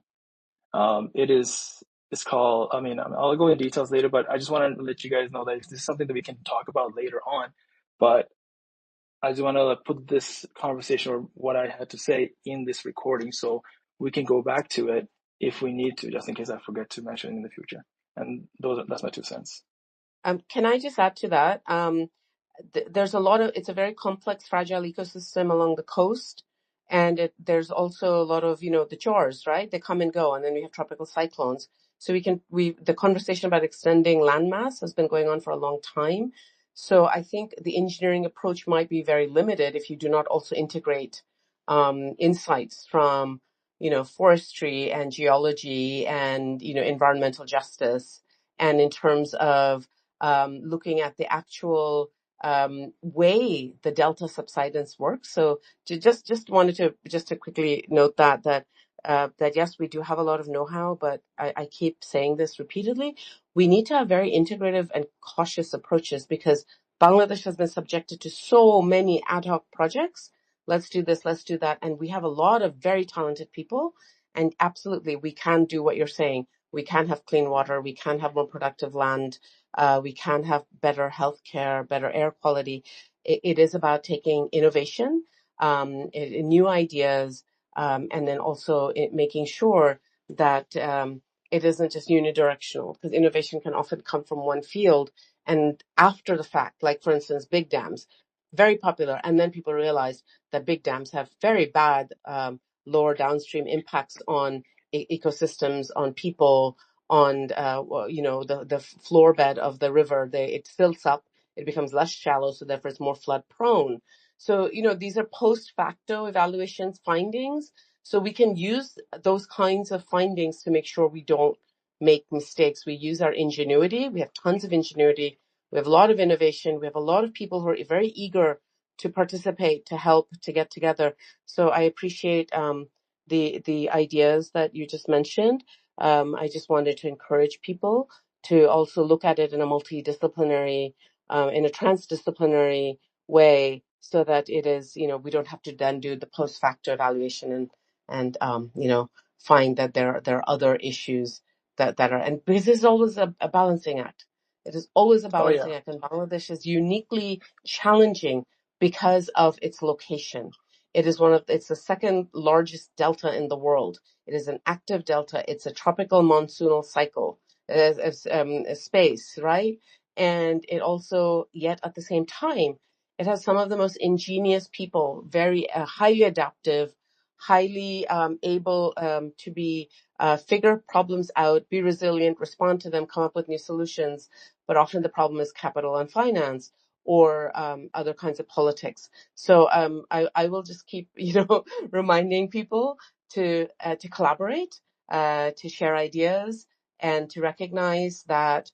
It's called, I'll go into details later, but I just want to let you guys know that this is something that we can talk about later on. But I just want to put this conversation or what I had to say in this recording so we can go back to it if we need to, just in case I forget to mention it in the future. And that's my 2 cents. Can I just add to that? There's it's a very complex, fragile ecosystem along the coast. And there's also a lot of, the chores, right? They come and go. And then we have tropical cyclones. So the conversation about extending landmass has been going on for a long time. So I think the engineering approach might be very limited if you do not also integrate insights from, forestry and geology and, environmental justice. And in terms of looking at the actual way the delta subsidence works. So wanted to quickly note that yes, we do have a lot of know-how, but I keep saying this repeatedly. We need to have very integrative and cautious approaches because Bangladesh has been subjected to so many ad hoc projects. Let's do this, let's do that. And we have a lot of very talented people. And absolutely, we can do what you're saying. We can have clean water. We can have more productive land. We can have better healthcare, better air quality. It is about taking innovation, new ideas, and then also making sure that it isn't just unidirectional, because innovation can often come from one field and after the fact, like for instance, big dams, very popular. And then people realize that big dams have very bad lower downstream impacts on ecosystems, on people, on the floor bed of the river. It silts up, it becomes less shallow, so therefore it's more flood prone. So these are post facto evaluations findings, so we can use those kinds of findings to make sure we don't make mistakes. We use our ingenuity. We have tons of ingenuity. We have a lot of innovation. We have a lot of people who are very eager to participate, to help, to get together. So I appreciate the ideas that you just mentioned. I just wanted to encourage people to also look at it in a multidisciplinary, in a transdisciplinary way, so that it is, we don't have to then do the post facto evaluation and find that there are other issues that are, and because this is always a balancing act. It is always a balancing act, and Bangladesh is uniquely challenging because of its location. It's the second largest delta in the world. It is an active delta. It's a tropical monsoonal cycle, space, right? And it also, yet at the same time, it has some of the most ingenious people, very highly adaptive, highly able to be figure problems out, be resilient, respond to them, come up with new solutions. But often the problem is capital and finance, or other kinds of politics. So I will just keep reminding people to collaborate, to share ideas, and to recognize that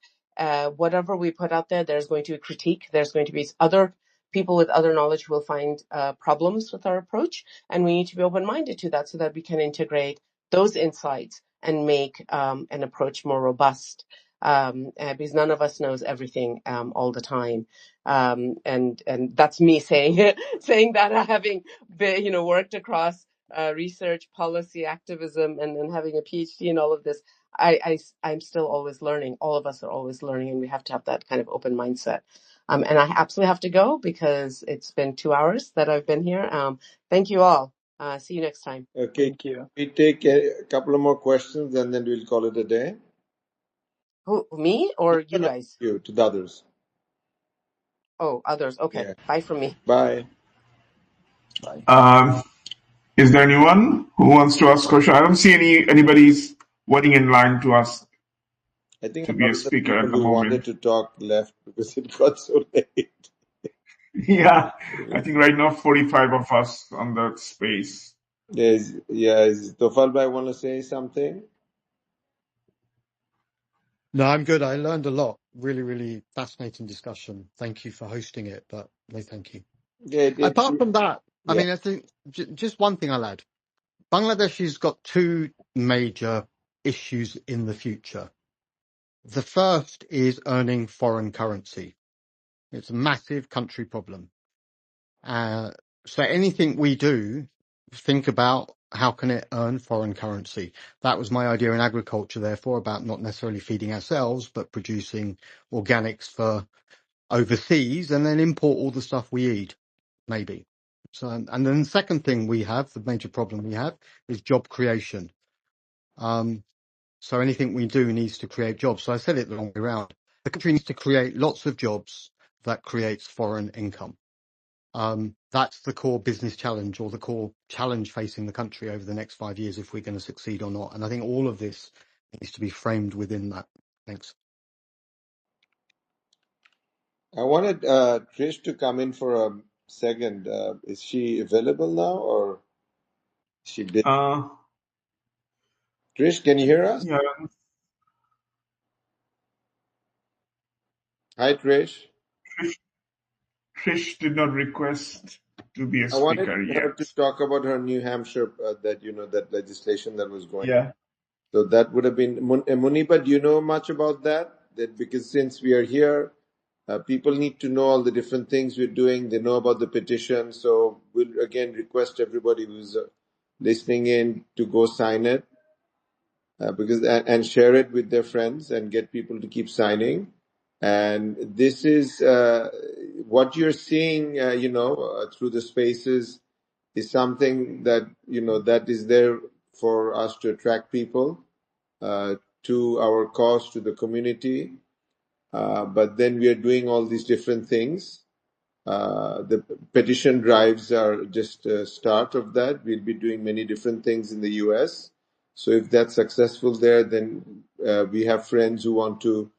whatever we put out there, there's going to be critique. There's going to be other people with other knowledge who will find problems with our approach, and we need to be open-minded to that so that we can integrate those insights and make an approach more robust, because none of us knows everything all the time. And that's me saying saying that, having been, worked across research, policy, activism, and then having a PhD in all of this. I'm still always learning. All of us are always learning, and we have to have that kind of open mindset. And I absolutely have to go because it's been 2 hours that I've been here. Thank you all. See you next time. Okay. Thank you. We take a couple of more questions and then we'll call it a day. Who, me or you No, guys? you, to the others. Oh, others. Okay. Yeah. Bye from me. Bye. Bye. Is there anyone who wants to ask a question? I don't see anybody's waiting in line to ask. I think to a be lot a of the speaker people at the who wanted moment. to talk left because it got so late. Yeah, I think right now 45 of us on that space. Yes. Tofal Bhai want to say something? No, I'm good. I learned a lot. Really, really fascinating discussion. Thank you for hosting it, but no thank you. Yeah, Apart from that, I yeah. mean, I think just one thing I'll add. Bangladesh has got two major issues in the future. The first is earning foreign currency. It's a massive country problem. So anything we do, think about how can it earn foreign currency. That was my idea in agriculture, therefore, about not necessarily feeding ourselves, but producing organics for overseas and then import all the stuff we eat, maybe. So, and then the second thing we have, the major problem we have, is job creation. So anything we do needs to create jobs. So I said it the wrong way around. The country needs to create lots of jobs that creates foreign income. That's the core business challenge or the core challenge facing the country over the next 5 years if we're going to succeed or not. And I think all of this needs to be framed within that. Thanks. I wanted Trish to come in for a second. Is she available now or she did? Uh, Trish, can you hear us? yeah, Hi, Trish. Trish, Trish did not request to be a I wanted speaker her to yet. talk about her New Hampshire that legislation that was going. Yeah. So that would have been Muniba. Do you know much about that? That because since we are here, people need to know all the different things we're doing. They know about the petition. So we'll again request everybody who's listening in to go sign it because and share it with their friends and get people to keep signing. And this is what you're seeing, through the spaces is something that that is there for us to attract people to our cause, to the community. But then we are doing all these different things. The petition drives are just a start of that. We'll be doing many different things in the US. So if that's successful there, then we have friends who want to,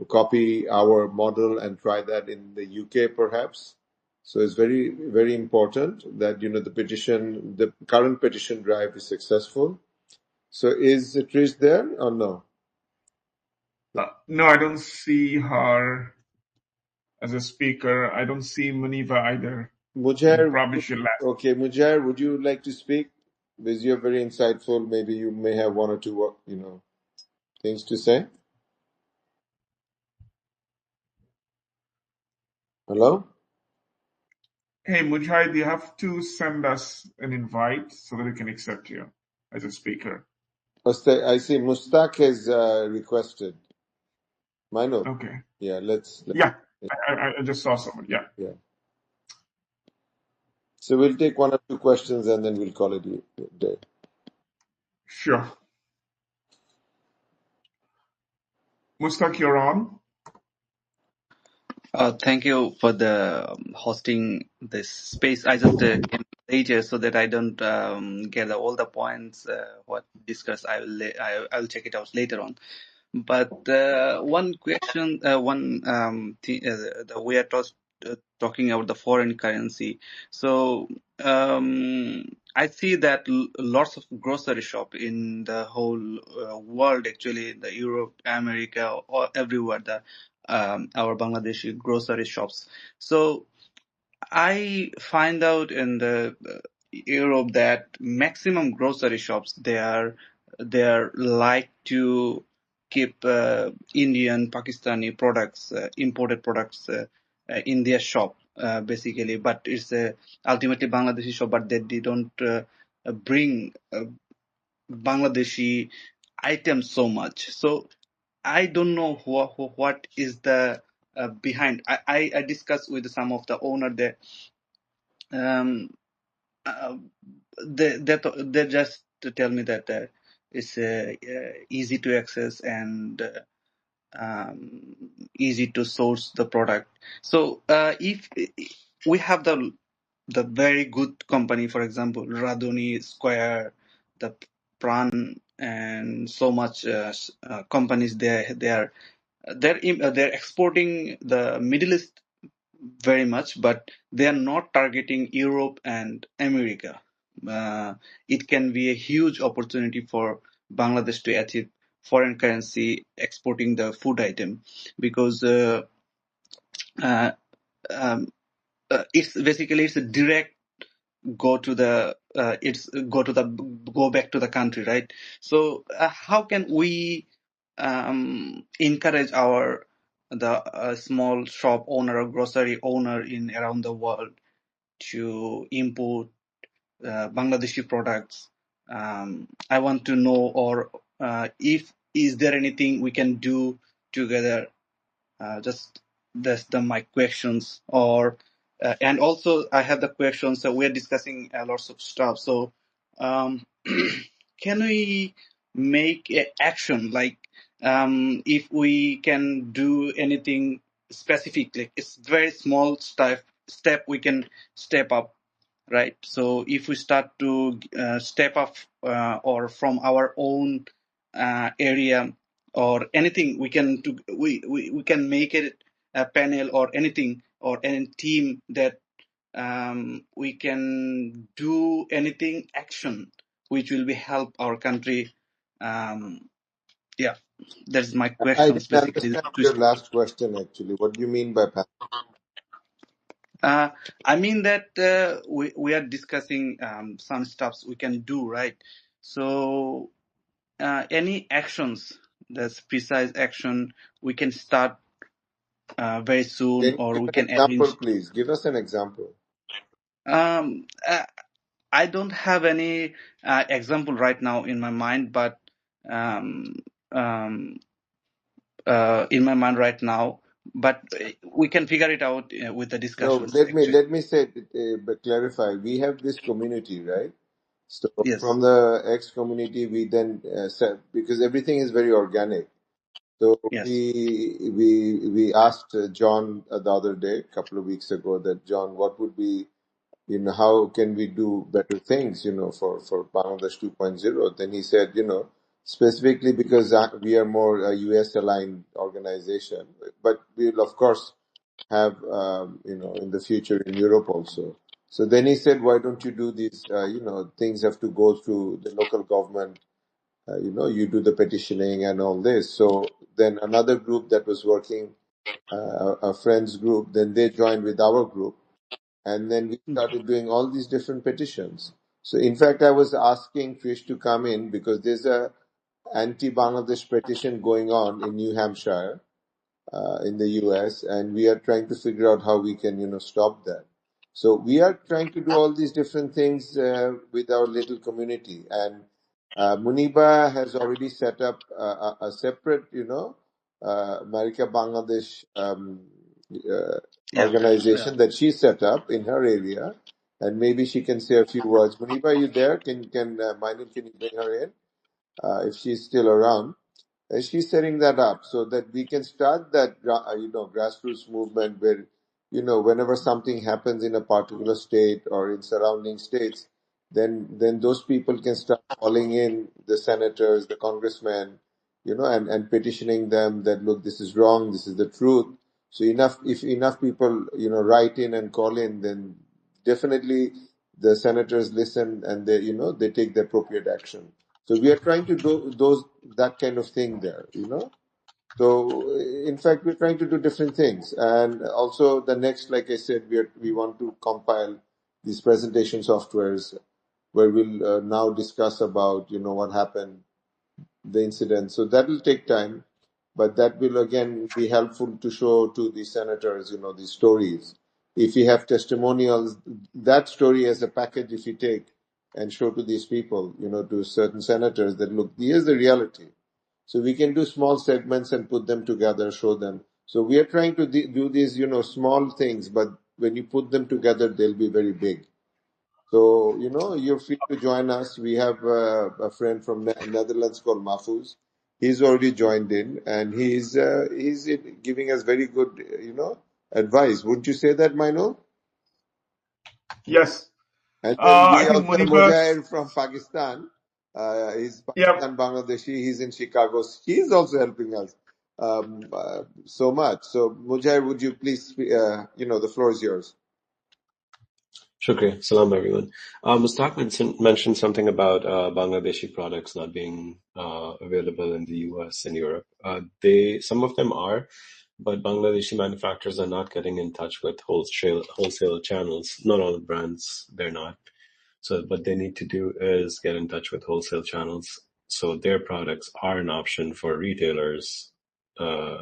copy our model and try that in the UK perhaps. So it's very, very important that, the current petition drive is successful. So is Trish there or no? No, I don't see her as a speaker. I don't see Muniva either. And Mujahir, probably she'll ask. okay, Mujahir, would you like to speak? Because you're very insightful. Maybe you may have one or two, things to say. Hello? Hey, Mujahid, you have to send us an invite so that we can accept you as a speaker. I see Mustaq has requested. Mino. Okay. Yeah, Yeah, I just saw someone. Yeah, yeah. So we'll take one or two questions and then we'll call it a day. sure. Mustaq, you're on. Thank you for the hosting this space. I just came later so that I don't get all the points what discussed. I'll check it out later on. But one question, we are talking about the foreign currency. So I see that lots of grocery shop in the whole world, actually, the Europe, America, or everywhere, our Bangladeshi grocery shops. So I find out in the Europe that maximum grocery shops they are like to keep Indian, Pakistani products, imported products in their shop basically. But it's ultimately Bangladeshi shop, but they don't bring Bangladeshi items so much. So I don't know what is the behind. I discussed with some of the owner there. Um, uh, they just tell me that it's easy to access and easy to source the product. So if we have the very good company, for example, Radoni, Square, the Pran and so much companies they're exporting the Middle East very much, but they are not targeting Europe and America. It can be a huge opportunity for Bangladesh to achieve foreign currency exporting the food item, because uh, um, it's a direct go back to the country, right? So how can we encourage the small shop owner or grocery owner in around the world to import Bangladeshi products? I want to know, or if is there anything we can do together? Just that's my questions. Or and also I have the questions. So we're discussing lots of stuff. So can we make a action, like if we can do anything specific, like it's very small step we can step up, right? So if we start to step up, or from our own area or anything, we can make it a panel or anything, or any team that we can do anything action which will be help our country. um, yeah, that's my I questions didn't basically. understand your last question actually. What do you mean by uh, I mean that we are discussing some stuffs we can do, right? So any actions, that's precise action we can start very soon, Can you or give we an can example, arrange. please? Give us an example. um, uh, I don't have any example right now in my mind, but um, um, in my mind right now, but we can figure it out with the No, discussions actually. let me say, but clarify. We have this community, right? So Yes. from the X community, we then said, because everything is very organic. So Yes. we asked John the other day, a couple of weeks ago, that John, what would be, how can we do better things, for Bangladesh 2.0? Then he said, specifically because we are more a US aligned organization, but we'll of course have, in the future in Europe also. So then he said, why don't you do these, things have to go through the local government, you do the petitioning and all this. So then another group that was working, a friends group, then they joined with our group, and then we started doing all these different petitions. So in fact, I was asking Trish to come in because there's a anti-Bangladesh petition going on in New Hampshire, in the US, and we are trying to figure out how we can, stop that. So we are trying to do all these different things with our little community. And Muniba has already set up a separate, America Bangladesh Yeah. Yeah. organization that she set up in her area. And maybe she can say a few words. Muniba, are you there? Mainul, can you bring her in if she's still around? She's setting that up so that we can start that grassroots movement where, whenever something happens in a particular state or in surrounding states, then those people can start calling in the senators, the congressmen, and petitioning them that, look, this is wrong, this is the truth. So if enough people write in and call in, then definitely the senators listen and they take the appropriate action. So we are trying to do that kind of thing there. So in fact, we're trying to do different things, and also the next, like I said, we want to compile these presentation softwares where we'll now discuss about what happened, the incident. So that will take time, but that will again be helpful to show to the senators, these stories. If you have testimonials, that story as a package, if you take and show to these people, to certain senators that, look, here's the reality. So we can do small segments and put them together, show them. So we are trying to do these, small things, but when you put them together, they'll be very big. So, you're free to join us. We have a friend from Netherlands called Mahfouz. He's already joined in, and he's giving us very good, advice. Wouldn't you say that, Mino? Yes. And then I we think also have Muniba's. Mujair from Pakistan. He's Yep. Pakistan Bangladeshi. He's in Chicago. He's also helping us so much. So, Mujahid, would you please, the floor is yours. Shukri. Salam, everyone. Mustaq mentioned something about Bangladeshi products not being available in the US and Europe. Some of them are, but Bangladeshi manufacturers are not getting in touch with wholesale channels. Not all the brands, they're not. So what they need to do is get in touch with wholesale channels so their products are an option for retailers uh,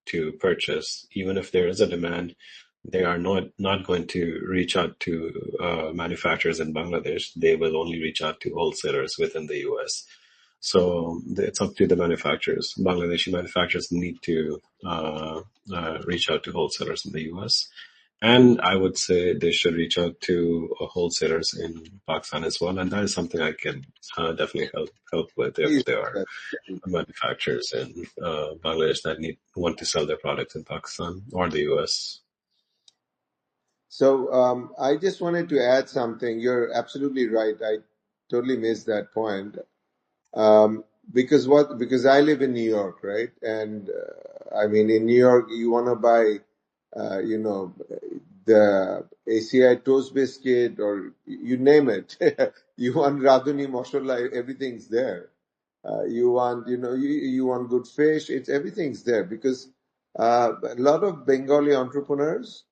to purchase. Even if there is a demand, they are not going to reach out to manufacturers in Bangladesh. They will only reach out to wholesalers within the US. So it's up to the manufacturers. Bangladeshi manufacturers need to reach out to wholesalers in the US. And I would say they should reach out to wholesalers in Pakistan as well. And that is something I can definitely help with if Please. there are manufacturers in Bangladesh that want to sell their products in Pakistan or the US. So I just wanted to add something. You're absolutely right. I totally missed that point. Because I live in New York, right? And I mean, in New York, you want to buy, the ACI toast biscuit or you name it. You want Radhuni Masala, everything's there. You want, you want good fish. Everything's there because a lot of Bengali entrepreneurs,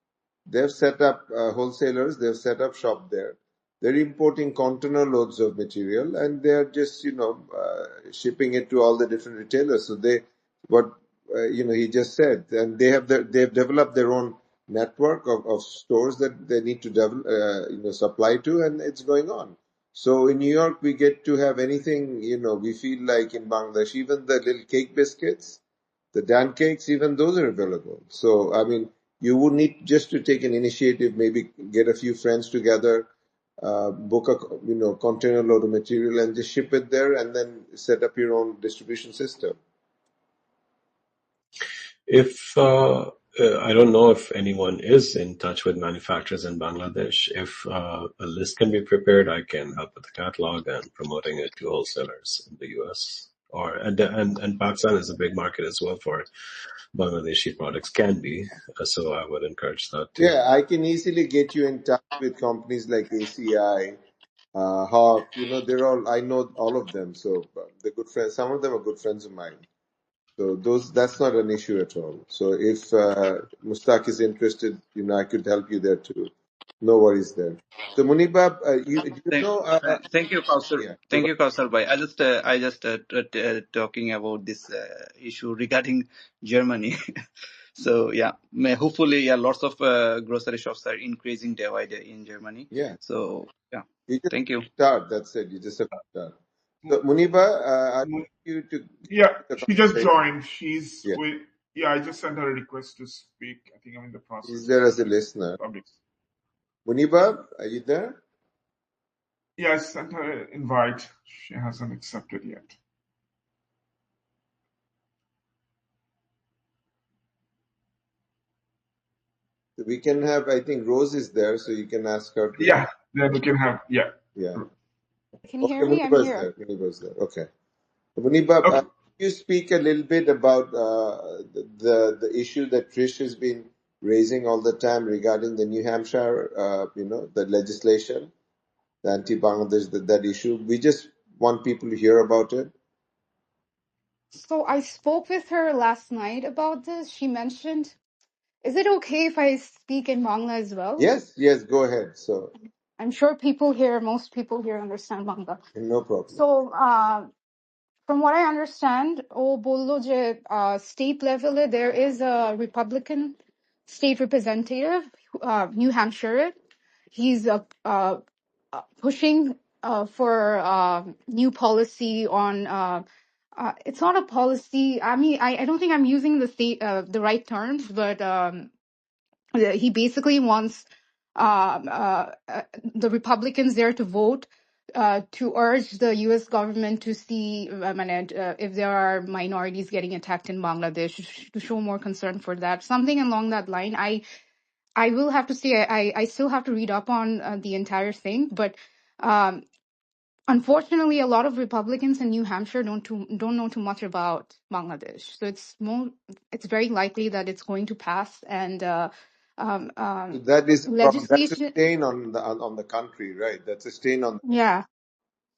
they've set up wholesalers, they've set up shop there. They're importing container loads of material and they're just, shipping it to all the different retailers. So he just said, and they've developed their own network of stores that they need to supply to, and it's going on. So in New York, we get to have anything, we feel like in Bangladesh, even the little cake biscuits, the Dan cakes, even those are available. So, I mean, you would need just to take an initiative, maybe get a few friends together, book a container load of material and just ship it there and then set up your own distribution system. If I don't know if anyone is in touch with manufacturers in Bangladesh. If a list can be prepared, I can help with the catalog and promoting it to wholesalers in the US. And Pakistan is a big market as well for Bangladeshi products, can be. So I would encourage that too. Yeah, I can easily get you in touch with companies like ACI, Hawk. I know all of them. So they're good friends. Some of them are good friends of mine. So that's not an issue at all. So if Mustaq is interested, I could help you there too. No worries there. So Munibab, do you know? Thank you, Kausar. Yeah, go Thank ahead. you, Kausar bhai. I just talking about this issue regarding Germany. So yeah, hopefully, yeah, lots of grocery shops are increasing day by day in Germany. Yeah, So yeah, you just thank you. start. That's it. You just have to start. Mu- So Muniba, I want mu- you to Yeah, the she just conversation. joined. She's Yeah, with. Yeah, I just sent her a request to speak. I think I'm in the he's process of there as a sending listener. public. Muniba, are you there? Yeah, I sent her an invite. She hasn't accepted yet. We can have. I think Rose is there, so you can ask her to. Yeah, then we can have. Yeah. Yeah. Can you Okay, hear me? I'm Muniba is here. there. Muniba is there. Okay. Muniba, Okay. you speak a little bit about the issue that Trish has been raising all the time regarding the New Hampshire, the legislation, the anti-Bangladesh, that issue. We just want people to hear about it. So I spoke with her last night about this. She mentioned, is it okay if I speak in Bangla as well? Yes, go ahead. So, I'm sure most people here understand Bangla. no problem. So from what I understand, bollo je state level there is a Republican state representative, New Hampshire. He's pushing for new policy on. It's not a policy. I mean, I don't think I'm using the right terms, but he basically wants the Republicans there to vote to urge the U.S. government to see if there are minorities getting attacked in Bangladesh, to show more concern for that. Something along that line. I will have to say I still have to read up on the entire thing, but Unfortunately, a lot of Republicans in New Hampshire don't know too much about Bangladesh. So it's very likely that it's going to pass, and So that is that's a legislation. stain on the country, right? That's a stain on. Yeah,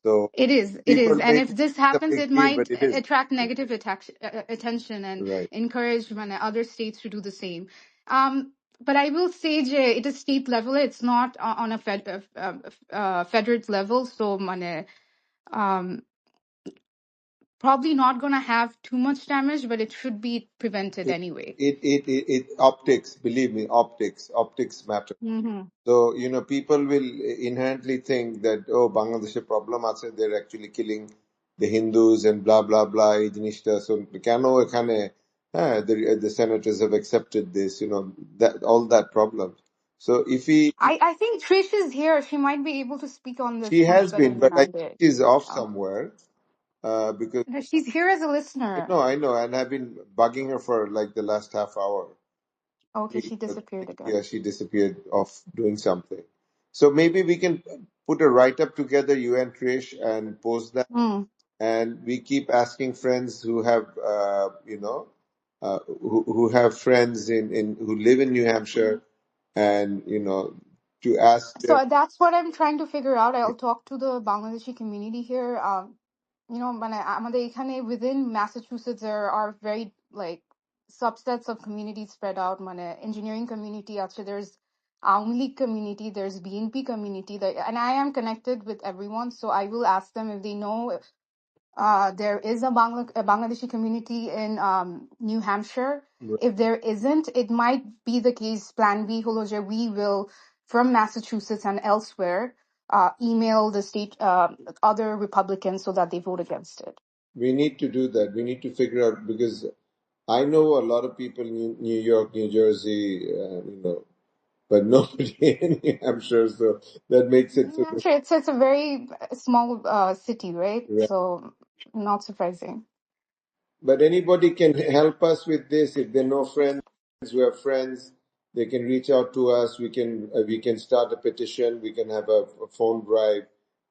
So it is. It people is. And make if this a happens, big it deal, but might it is attract negative attention and right. encourage other states to do the same. But I will say, Jay, it is state level. It's not on a federal level. So, um, probably not going to have too much damage, but it should be prevented anyway. It optics, believe me, optics matter. Mm-hmm. So, people will inherently think that, oh, Bangladesh problem আছে, they're actually killing the Hindus and blah, blah, blah, এই জিনিসটা. So, কেন এখানে, the senators have accepted this, that all that problem. So, if I think Trish is here. She might be able to speak on this she much has better been, than but I I think did. she's off Oh. somewhere, because No, she's here as a listener. I know, and I've been bugging her for like the last half hour. Okay, she disappeared again. Yeah, she disappeared off doing something. So maybe we can put a write-up together, you and Trish, and post that. Mm. And we keep asking friends who have, who have friends who live in New Hampshire, and to ask them. So that's what I'm trying to figure out. I'll talk to the Bangladeshi community here. আমাদের এখানে within Massachusetts there are very like subsets of communities spread out. Engineering community, actually there's Aumi League community, there's BNP community, and I am connected with everyone. So I will ask them if they know there is a Bangladeshi community in New Hampshire. If there isn't, it might be the case. Plan B, holo je we will from Massachusetts and elsewhere email the state other Republicans so that they vote against it. We need to do that. We need to figure out, because I know a lot of people in New York, New Jersey, but nobody in New Hampshire. So that makes it New Hampshire, it's a very small city, right? right. So not surprising. But anybody can help us with this. If they know friends who have friends, they can reach out to us. We can start a petition. We can have a phone drive,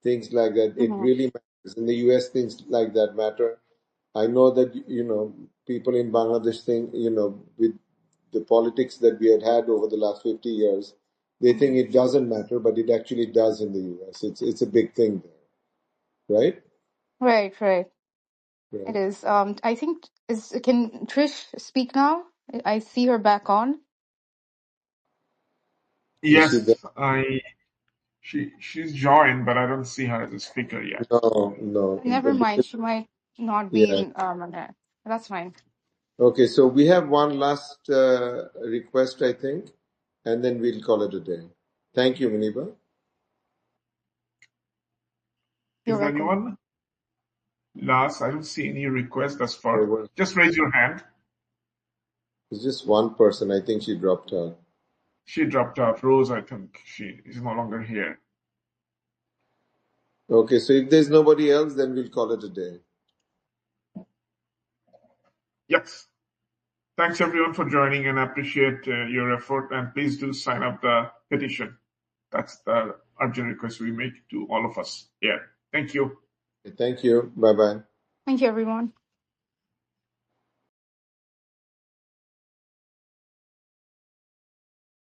things like that. It Mm-hmm. really matters. In the US, things like that matter. I know that, people in Bangladesh think, with the politics that we had over the last 50 years, they think it doesn't matter, but it actually does in the US. It's a big thing there, right? Right. Right. It is. I think can Trish speak now? I see her back on. Is she Yes, there? she's joined, but I don't see her as a speaker yet. No. Never mind. She might not be Yeah. in there. That's fine. Okay, so we have one last request, I think, and then we'll call it a day. Thank you, Muniba. You're Is welcome. anyone? Last, I don't see any request thus far. There was Just raise your hand. It's just one person. I think she dropped out. She dropped out. Rose, I think she is no longer here. Okay, so if there's nobody else, then we'll call it a day. Yes. Thanks everyone for joining, and I appreciate your effort. And please do sign up the petition. That's the urgent request we make to all of us here. Thank you. Thank you. Bye-bye. Thank you, everyone.